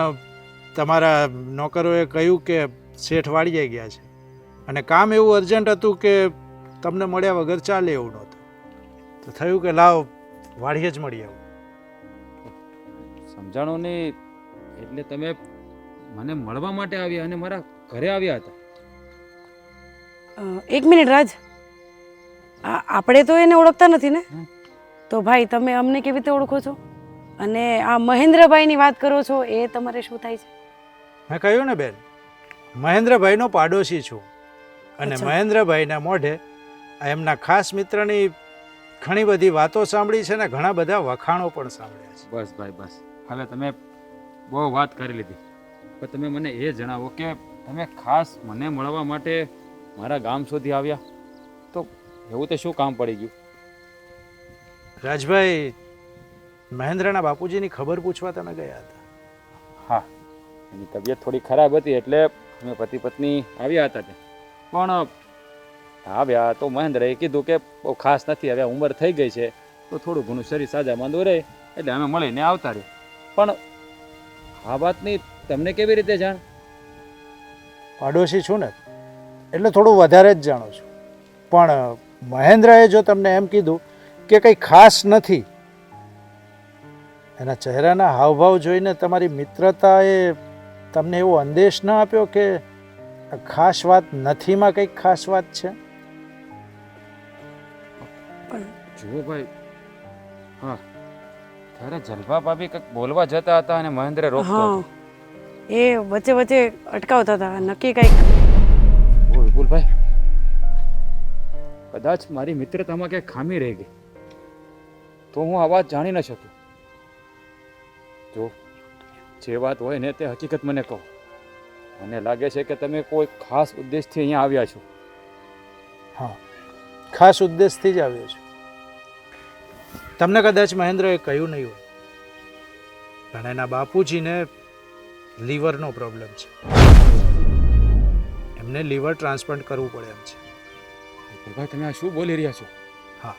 તમારા નોકરોએ કહ્યું કે શેઠ વાડીએ ગયા છે અને કામ એવું અર્જન્ટ હતું કે તમને મળ્યા વગર ચાલે એવું નહોતું, તો થયું કે લાવ વાડીએ જ મળી આવું. સમજાણો નહીં એટલે તમે મને મળવા માટે આવ્યા અને મારા ઘરે આવ્યા હતા? એક મિનિટ રાજ, આપણે તો એને ઓળખતા નથી ને, તો ભાઈ તમે અમને કેવી રીતે ઓળખો છો? અને આ મહેન્દ્રભાઈની વાત કરો છો, એ તમારે શું થાય છે? મેં કહ્યું ને બેન, મહેન્દ્રભાઈનો પાડોશી છું અને અચ્છા. મહેન્દ્રભાઈના મોઢે આ એમના ખાસ મિત્રની ઘણી બધી વાતો સાંભળી છે ને ઘણા બધા વખાણો પણ સાંભળ્યા છે. બસ ભાઈ બસ, હવે તમે બહુ વાત કરી લીધી, પણ તમે મને એ જણાવો કે તમે ખાસ મને મળવા માટે મારા ગામ સુધી આવ્યા, તો એવું તે શું કામ પડી ગયું? રાજભાઈ, મહેન્દ્રના બાપુજીની ખબર પૂછવા તમે ગયા હતા. હા, એની તબિયત થોડી ખરાબ હતી એટલે અમે પતિ પત્ની આવ્યા હતા ત્યાં. પણ આવ્યા તો મહેન્દ્રએ કીધું કે બહુ ખાસ નથી, હવે ઉંમર થઈ ગઈ છે તો થોડું ઘણું શરીર સાજા માંદું રહે એટલે અમે મળીને આવતા રહે. પણ આ વાતની તમને કેવી રીતે જાણ? પાડોશી છું ને એટલે થોડું વધારે જ જાણું છું, પણ મહેન્દ્રએ જો તમને એમ કીધું કે કંઈ ખાસ નથી, એના ચહેરાના હાવભાવ જોઈને તમારી મિત્રતાએ તમને એવો અંદેશ ન આપ્યો કે આ ખાસ વાત નથીમાં કંઈક ખાસ વાત છે? જુઓ ભાઈ, હા ત્યારે જલભા ભાભી કંઈક બોલવા જતા હતા અને મહેન્દ્ર રોકતો હતો. હા, એ વચ્ચે વચ્ચે અટકાવતા હતા, નક્કી કંઈક. ઓ વિપુલભાઈ, કદાચ મારી મિત્રતામાં ક્યાંક ખામી રહી ગઈ તો હું આ વાત જાણી ન શકું. જો જે વાત હોય ને તે હકીકત મને કહો. મને લાગે છે કે તમે કોઈ ખાસ ઉદ્દેશથી અહીંયા આવ્યા છો. હા, ખાસ ઉદ્દેશથી જ આવ્યો છું. તમને કદાચ મહેન્દ્રએ કહ્યું નહીં હોય, પણ એના બાપુજીને લીવરનો પ્રોબ્લેમ છે, એમને લીવર ટ્રાન્સપ્લાન્ટ કરવું પડે એમ છે. વિપુલભાઈ, તમે આ શું બોલી રહ્યા છો? હા,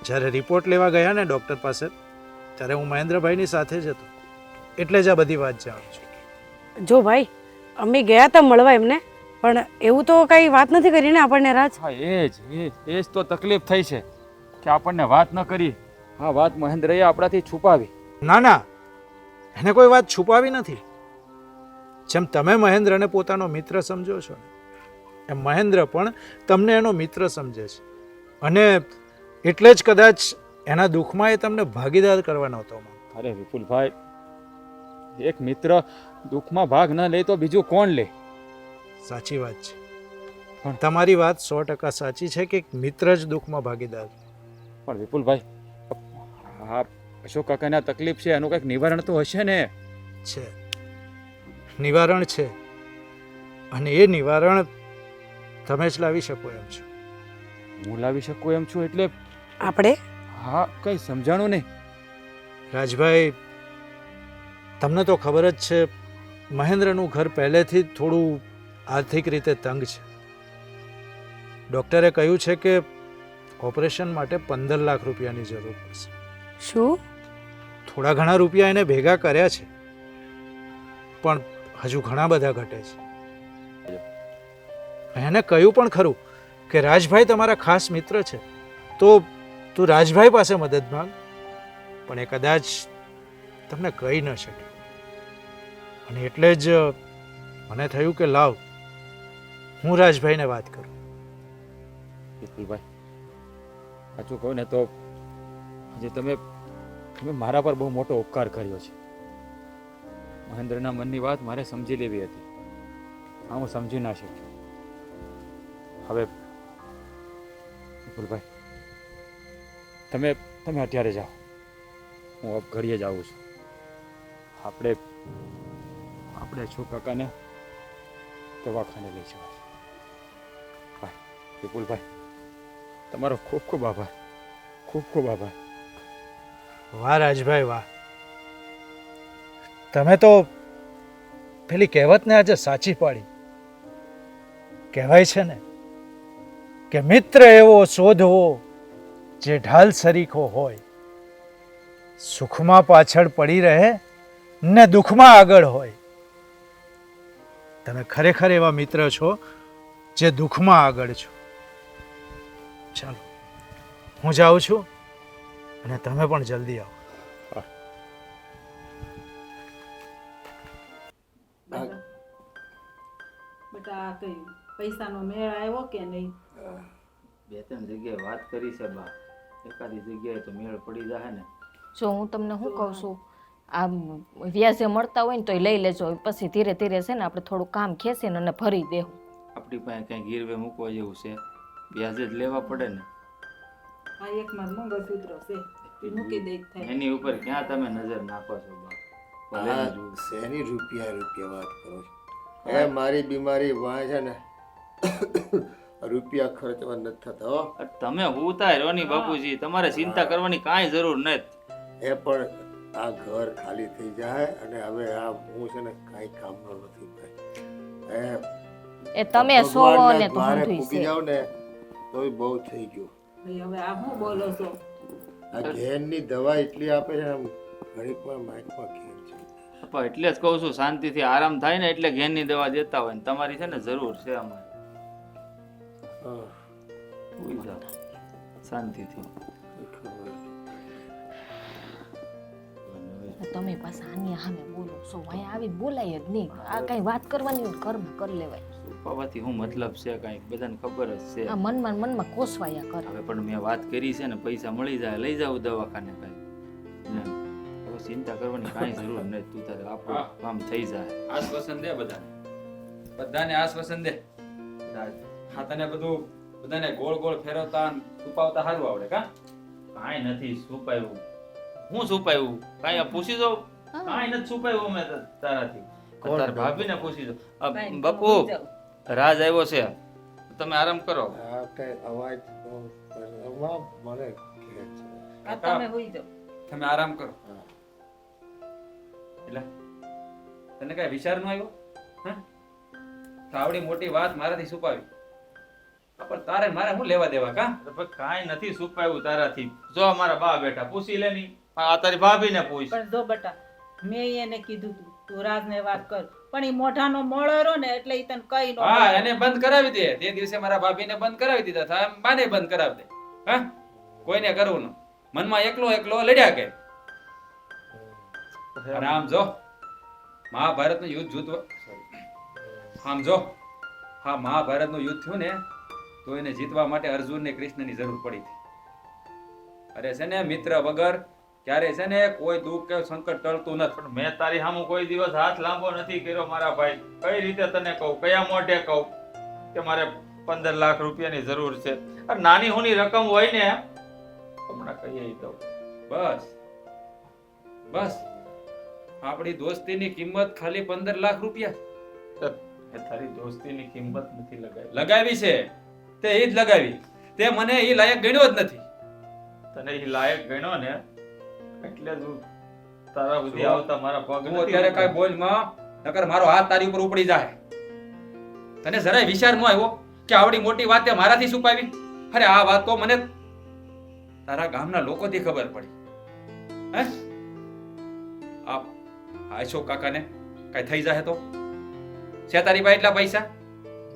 જ્યારે રિપોર્ટ લેવા ગયા ને ડૉક્ટર પાસે, ત્યારે હું મહેન્દ્રભાઈની સાથે જ હતો, એટલે જ આ બધી વાત જાણું છું. જો ભાઈ, અમે ગયા હતા મળવા એમને, પણ એવું તો કઈ વાત નથી કરી ને આપણને રાજ. હા એ જ તો તકલીફ થઈ છે કે આપણને વાત ન કરી. આ વાત મહેન્દ્રએ આપણાથી છુપાવી. ના ના, એને કોઈ વાત છુપાવી નથી. જેમ તમે મહેન્દ્રને પોતાનો મિત્ર સમજો છો એમ મહેન્દ્ર પણ તમને એનો મિત્ર સમજે છે અને એટલે જ કદાચ એના દુઃખમાં એ તમને ભાગીદાર કરવા નહોતો માંગતો. અરે વિપુલભાઈ, એક મિત્ર દુઃખમાં ભાગ ન લે તો બીજું કોણ લે? સાચી વાત છે, પણ તમારી વાત 100% સાચી છે કે એક મિત્ર જ દુઃખમાં ભાગીદાર. પણ વિપુલભાઈ, આ અશોક કાકાને આ તકલીફ છે એનું કંઈક નિવારણ તો હશે ને? છે, નિવારણ છે, અને એ નિવારણ તમે જ લાવી શકો એમ છો. હું લાવી શકું એમ છું એટલે? આપણે હા, કંઈ સમજાણું નહીં. રાજભાઈ, તમને તો ખબર જ છે મહેન્દ્રનું ઘર પહેલેથી જ થોડું આર્થિક રીતે તંગ છે. ડૉક્ટરે કહ્યું છે કે ઓપરેશન માટે 15 લાખ રૂપિયાની જરૂર પડશે. શું? થોડા ઘણા રૂપિયા એને ભેગા કર્યા છે, પણ હજુ ઘણા બધા ઘટે છે. એને કહ્યું પણ ખરું કે રાજભાઈ તમારા ખાસ મિત્ર છે, તો તું રાજભાઈ પાસે મદદ માંગ, પણ એ કદાચ તમને કહી ન શક્યો. અને એટલે જ મને થયું કે લાવ હું રાજભાઈને વાત કરું. વિપુલભાઈ, સાચું કહું ને તો આજે તમે મારા પર બહુ મોટો ઉપકાર કર્યો છે. મહેન્દ્રના મનની વાત મારે સમજી લેવી હતી, હા હું સમજી ના શક્યો. હવે વિપુલભાઈ, તમે અત્યારે જાઓ, હું अब ઘડીએ જ આવું છું. આપણે અશોક કાકાને દવાખાને લઈ જવા. ભાઈ વિપુલભાઈ, તમારો ખૂબ ખૂબ આભાર, ખૂબ ખૂબ આભાર. વાહ રાજભાઈ વાહ, તમે તો પેલી કહેવતને આજે સાચી પાડી. કહેવાય છે ને કે મિત્ર એવો શોધવો જે ઢાલ સરીખો હોય, સુખમાં પાછળ પડી રહે ને દુઃખમાં આગળ હોય. તમે ખરેખર એવા મિત્ર છો જે દુઃખમાં આગળ છો. ચાલો હું જાઉં છું, અને તમે પણ જલ્દી આવો. બેટા આ કઈ પૈસાનો મેળ આવ્યો કે નહીં? બે ત્રણ જગ્યાએ વાત કરી છે બા, એકાદી જગ્યાએ તો મેળ પડી જાય ને. જો હું તમને શું કહું છું, આ વ્યાજે મળતા હોય ને તો લઈ લેજો, પછી ધીરે ધીરે છે ને આપણે થોડું કામ ખેંચીને અને ભરી દેવું. આપણી પાસે કઈ ગીરવે મૂકવા જેવું છે? વ્યાજે જ લેવા પડે ને. આ એક માં મંગળસૂત્ર છે, એ મૂકી દઈ થાય. એની ઉપર ક્યાં તમે નજર નાખો છો બા? ભલે ને જુઓ. શેની રૂપિયા વાત કરો છો? એ મારી બીમારી વાય છે ને રૂપિયા ખર્ચવા નથી થતા હો. તમે હુતા રહ્યો ની બાપુજી, તમારે ચિંતા કરવાની કાંઈ જરૂર નથી. એ પણ આ ઘર ખાલી થઈ જાય અને હવે આ હું છે ને કાંઈ કામનો નથી ભાઈ. એ તમે સોવો ને તો દ્વારે ઊંધું પૂગી છે. જાવ ને તોય બહુ થઈ ગયું. ભાઈ હવે આ શું બોલો છો? આ ઘેરની દવા એટલી આપે છે આમ ઘડીકમાં માઇકમાં ઘેર છે. પપ્પા એટલે જ કહું છું, શાંતિથી આરામ થાય ને એટલે ઘેરની દવા દેતા હોય ને તમારી છે ને જરૂર છે અમારે. હા, સુઈ જાઓ શાંતિથી. ખબર. તમે પાછા આની સામે બોલો છો, અહીંયા આવી બોલાય જ નહીં. આ કઈ વાત કરવાની હોય ઘરમાં કરી લેવાય. સુપાવાથી હું મતલબ છે કાંઈક બધાને ખબર જ છે. આ મનમાં કોસવાયા કરે. હવે પણ મેં વાત કરી છે ને, પૈસા મળી જાય લઈ જાવ દવાખાને કાંઈ. હવે ચિંતા કરવાની કાંઈ જરૂર નથી. તું તારે આપણું કામ થઈ જાય. આશ્વાસન દે બધાને આશ્વાસન દે. હા, તને બધાને ગોળ ગોળ ફેરવતા અને છુપાવતા સારું આવડે કા? કાંઈ નથી છુપાયું. હું છુપાયું? કાંઈ આ પૂછી દો. કાંઈ નથી છુપાયું અમે તારાથી. તાર ભાભીને પૂછી દો. બાપુ રાજ આવ્યો છે, તમે આરામ કરો. આ કઈ અવાજ એમાં મને ઘેર છે. આ તમે હોઈ જાઓ. તમે આરામ કરો. એટલે તને કઈ વિચાર ન આવ્યો? હા, તો આવડી મોટી વાત મારાથી છુપાવી, પણ તારે મારે શું લેવા દેવા કા? કાંઈ નથી છુપાયું તારાથી. જો અમારા બા બેઠા, પૂછી લે ની. આ તારી ભાભીને પૂછ. પણ જો બેટા, મેં એને કીધું તું રાજને વાત કર, પણ એ મોઢાનો મોળો ને એટલે ઈ તને કઈ નો. હા, એને બંધ કરાવી દે. તે દિવસે મારા ભાભીને બંધ કરાવી દીધા હતા, એમ બાને બંધ કરાવી દે. હા, કોઈને કરવું ન. મનમાં એકલો લડ્યા કે. અને આમ જો મહાભારતનું યુદ્ધ આમ જો હા મહાભારતનું યુદ્ધ થયું ને તો એને જીતવા માટે અર્જુન ને કૃષ્ણની જરૂર પડી હતી. અરે છે ને મિત્ર વગર ક્યારે છે ને કોઈ દુઃખ કે સંકટ ટળતું નથી. પણ મેં તારી સામું કોઈ દિવસ હાથ લાંબો નથી કર્યો મારા ભાઈ. કઈ રીતે તને કહું, કયા મોઢે કહું કે મારે 15 લાખ રૂપિયાની જરૂર છે? આ નાની હોની રકમ હોય ને હમણાં કહીએ દઉં. બસ બસ આપણી દોસ્તીની કિંમત ખાલી 15 લાખ રૂપિયા. એ તારી દોસ્તીની કિંમત નથી લગાવી. લગાવી છે તે એ જ લગાવી. તે મને એ લાયક ગણ્યો જ નથી. તને એ લાયક ગણ્યો ને એટલે જ હું તારા સુધી જો, આવતા મારા પગ તું નથી અત્યારે કાંઈ બોલ માં, નકર મારો હાથ તારી ઉપર ઉપડી જાય. તને જરાય વિચાર ન આવ્યો કે આવડી મોટી વાત તે મારાથી છુપાવી? અરે આ વાત તો મને તારા ગામના લોકોથી ખબર પડી. હે આ અશોક કાકાને કાંઈ થઈ જાય તો છે તારી પાસે એટલા પૈસા?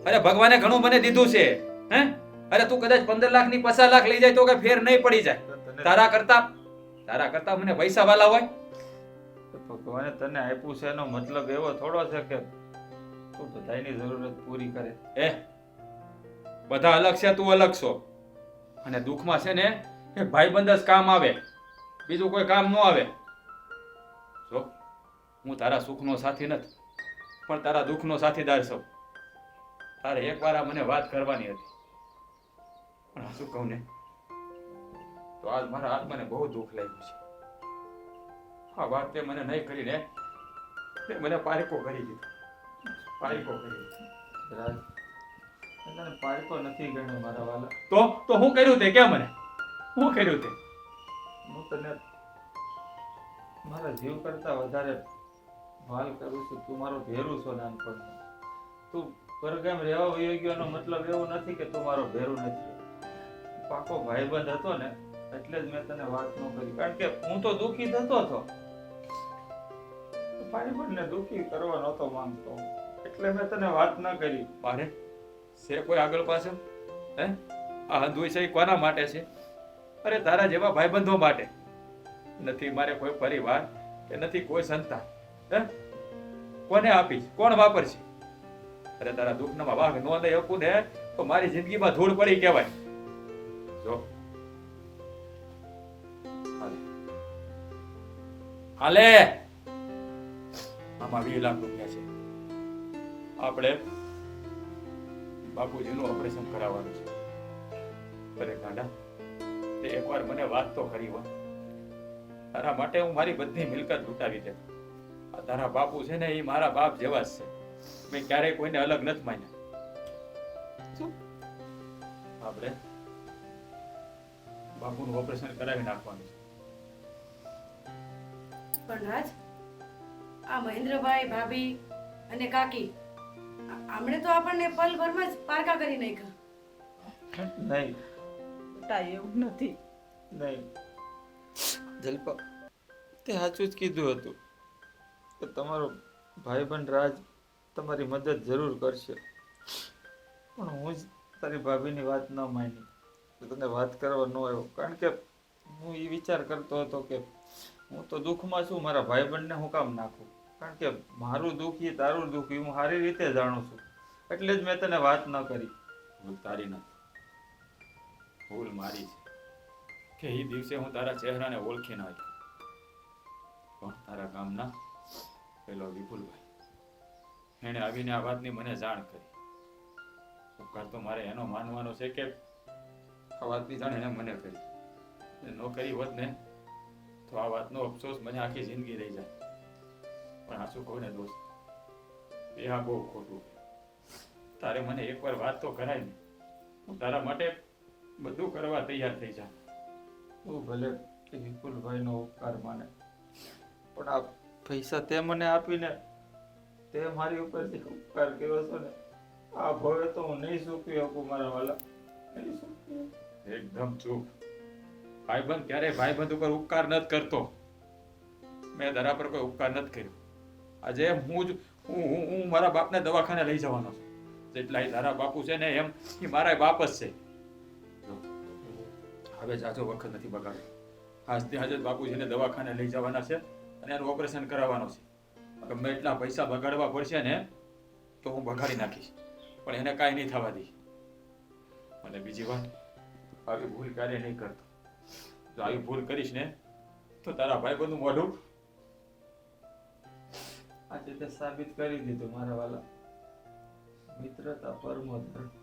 અરે ભગવાને ઘણું મને દીધું છે. હે અરે તું કદાચ 15 લાખ ની 50 લાખ લઈ જાય તો કઈ ફેર નહીં પડી જાય. તને તારા કરતા મને પૈસા વાલા હોય. ભગવાને તને આપ્યું છે એનો મતલબ એવો થોડો છે કે તું બધાયની જરૂરત પૂરી કરે. બધા અલગ છે, તું અલગ છો. અને દુઃખમાં છે ને એક ભાઈબંધ જ કામ આવે, બીજું કોઈ કામ ન આવે. જો હું તારા સુખનો સાથી નથી પણ તારા દુઃખનો સાથીદાર છું. તારે એકવાર આ મને વાત કરવાની હતી પણ આ શું કહું ને, તો આજ મારા આત્માને બહુ દુઃખ લાગ્યું છે. આ વાત તે મને નહીં કરી ને તે મને પારીકો કરી દીધો. પારીકો કરી દીધો. રાજ, મેં તને પારકો નથી ગણ્યો મારા વાલા. તો હું કર્યું તે કે મને હું કર્યું તે? હું તને મારા જીવ કરતા વધારે ભાલ કરું છું. તું મારો ભેરું છો નાનપણનો. તું પરગામ રહેવા વયો ગયો એનો મતલબ એવો નથી કે તું મારો ભેરું નથી. પાકો ભાઈબંધ હતો ને એટલે જ મેં તને વાત ન કરી, કારણ કે હું તો દુઃખી થતો હતો. ભાઈબંધને દુઃખી કરવા નહોતો માંગતો એટલે મેં તને વાત ન કરી. મારે છે કોઈ આગળ પાછળ? હે આ હંધુઈ કોના માટે છે? અરે તારા જેવા ભાઈબંધો માટે. નથી મારે કોઈ પરિવાર કે નથી કોઈ સંતાન. હે કોને આપીશ, કોણ વાપરશે? અરે તારા દુઃખનામાં વાઘ નો દઈ આપું ને તો મારી જિંદગીમાં ધૂળ પડી કહેવાય. જો હાલે આમાં 20 લાખ રૂપિયા છે. આપણે બાપુજીનું ઓપરેશન કરાવવાનું છે. અરે ગાંડા, તે એકવાર મને વાત તો કરી હોય. તારા માટે હું મારી બધી મિલકત લૂંટાવી દે. આ તારા બાપુ છે ને એ મારા બાપ જેવા જ છે. મેં ક્યારેય કોઈને અલગ નથી માન્યા. શું આપણે બાપુનું ઓપરેશન કરાવી નાખવાનું છે. પણ રાજ, આ મહેન્દ્રભાઈ, ભાભી અને કાકી આમણે તો આપણને પલભરમાં જ પારકા કરી નાખ્યા. નહીં બેટા એવું નથી. નહીં જલ્પા, તે સાચું જ કીધું હતું કે તમારો ભાઈબંધ રાજ તમારી મદદ જરૂર કરશે, પણ હું જ તારી ભાભીની વાત ન માની તો તને વાત કરવા ન આવ્યો. કારણ કે હું એ વિચાર કરતો હતો કે હું તો દુઃખમાં છું, મારા ભાઈબંધને હું કામ નાખું? કારણ કે મારું દુઃખ એ તારું દુઃખ એ હું સારી રીતે જાણું છું, એટલે જ મેં તને વાત ન કરી. ભૂલ તારી નથી, ભૂલ મારી છે કે એ દિવસે હું તારા ચહેરાને ઓળખી ન હતી. પણ તારા ગામના પેલો વિપુલભાઈ, એણે આવીને આ વાતની મને જાણ કરી. ઉપકાર તો મારે એનો માનવાનો છે કે આ વાતની જાણ એને મને કરી. ન કરી હોત ને તો આ વાતનો અફસોસ મને આખી જિંદગી રહી જાય. પણ આ શું કહું ને દોસ્ત, એ આ બહુ ખોટું. તારે મને એકવાર વાત તો કરાય ને, હું તારા માટે બધું કરવા તૈયાર થઈ જા. તું ભલે કે વિપુલભાઈનો ઉપકાર માને, પણ આ પૈસા તે મને આપીને તે મારી ઉપરથી ઉપકાર કર્યો છો ને, આ ભવે તો હું નહીં ચૂકવી શકું મારા વાલા, નહીં ચૂકવી. એકદમ ચૂપ. ભાઈબંધ ક્યારેય ભાઈબંધ ઉપર ઉપકાર નથી કરતો. મેં તારા પર કોઈ ઉપકાર નથી કર્યો. આજે હું મારા બાપને દવાખાને લઈ જવાનો છું. જેટલા તારા બાપુ છે ને એમ એ મારા બાપ જ છે. જો, હવે જાજો વખત નથી બગાડો. આજથી આજે જ બાપુજીને દવાખાને લઈ જવાના છે અને એનું ઓપરેશન કરાવવાનું છે. ગમે એટલા પૈસા બગાડવા પડશે ને તો હું બગાડી નાખીશ. પણ એને કાંઈ નહીં થવા દે. અને બીજી વાત, આવી ભૂલ ક્યારે નહીં કરતો. જો આવી ભૂલ કરીશ ને તો તારા ભાઈબંધનું મોઢું આજે તે સાબિત કરી દીધું મારા વાલા. મિત્રતા પરમો ધર્મ.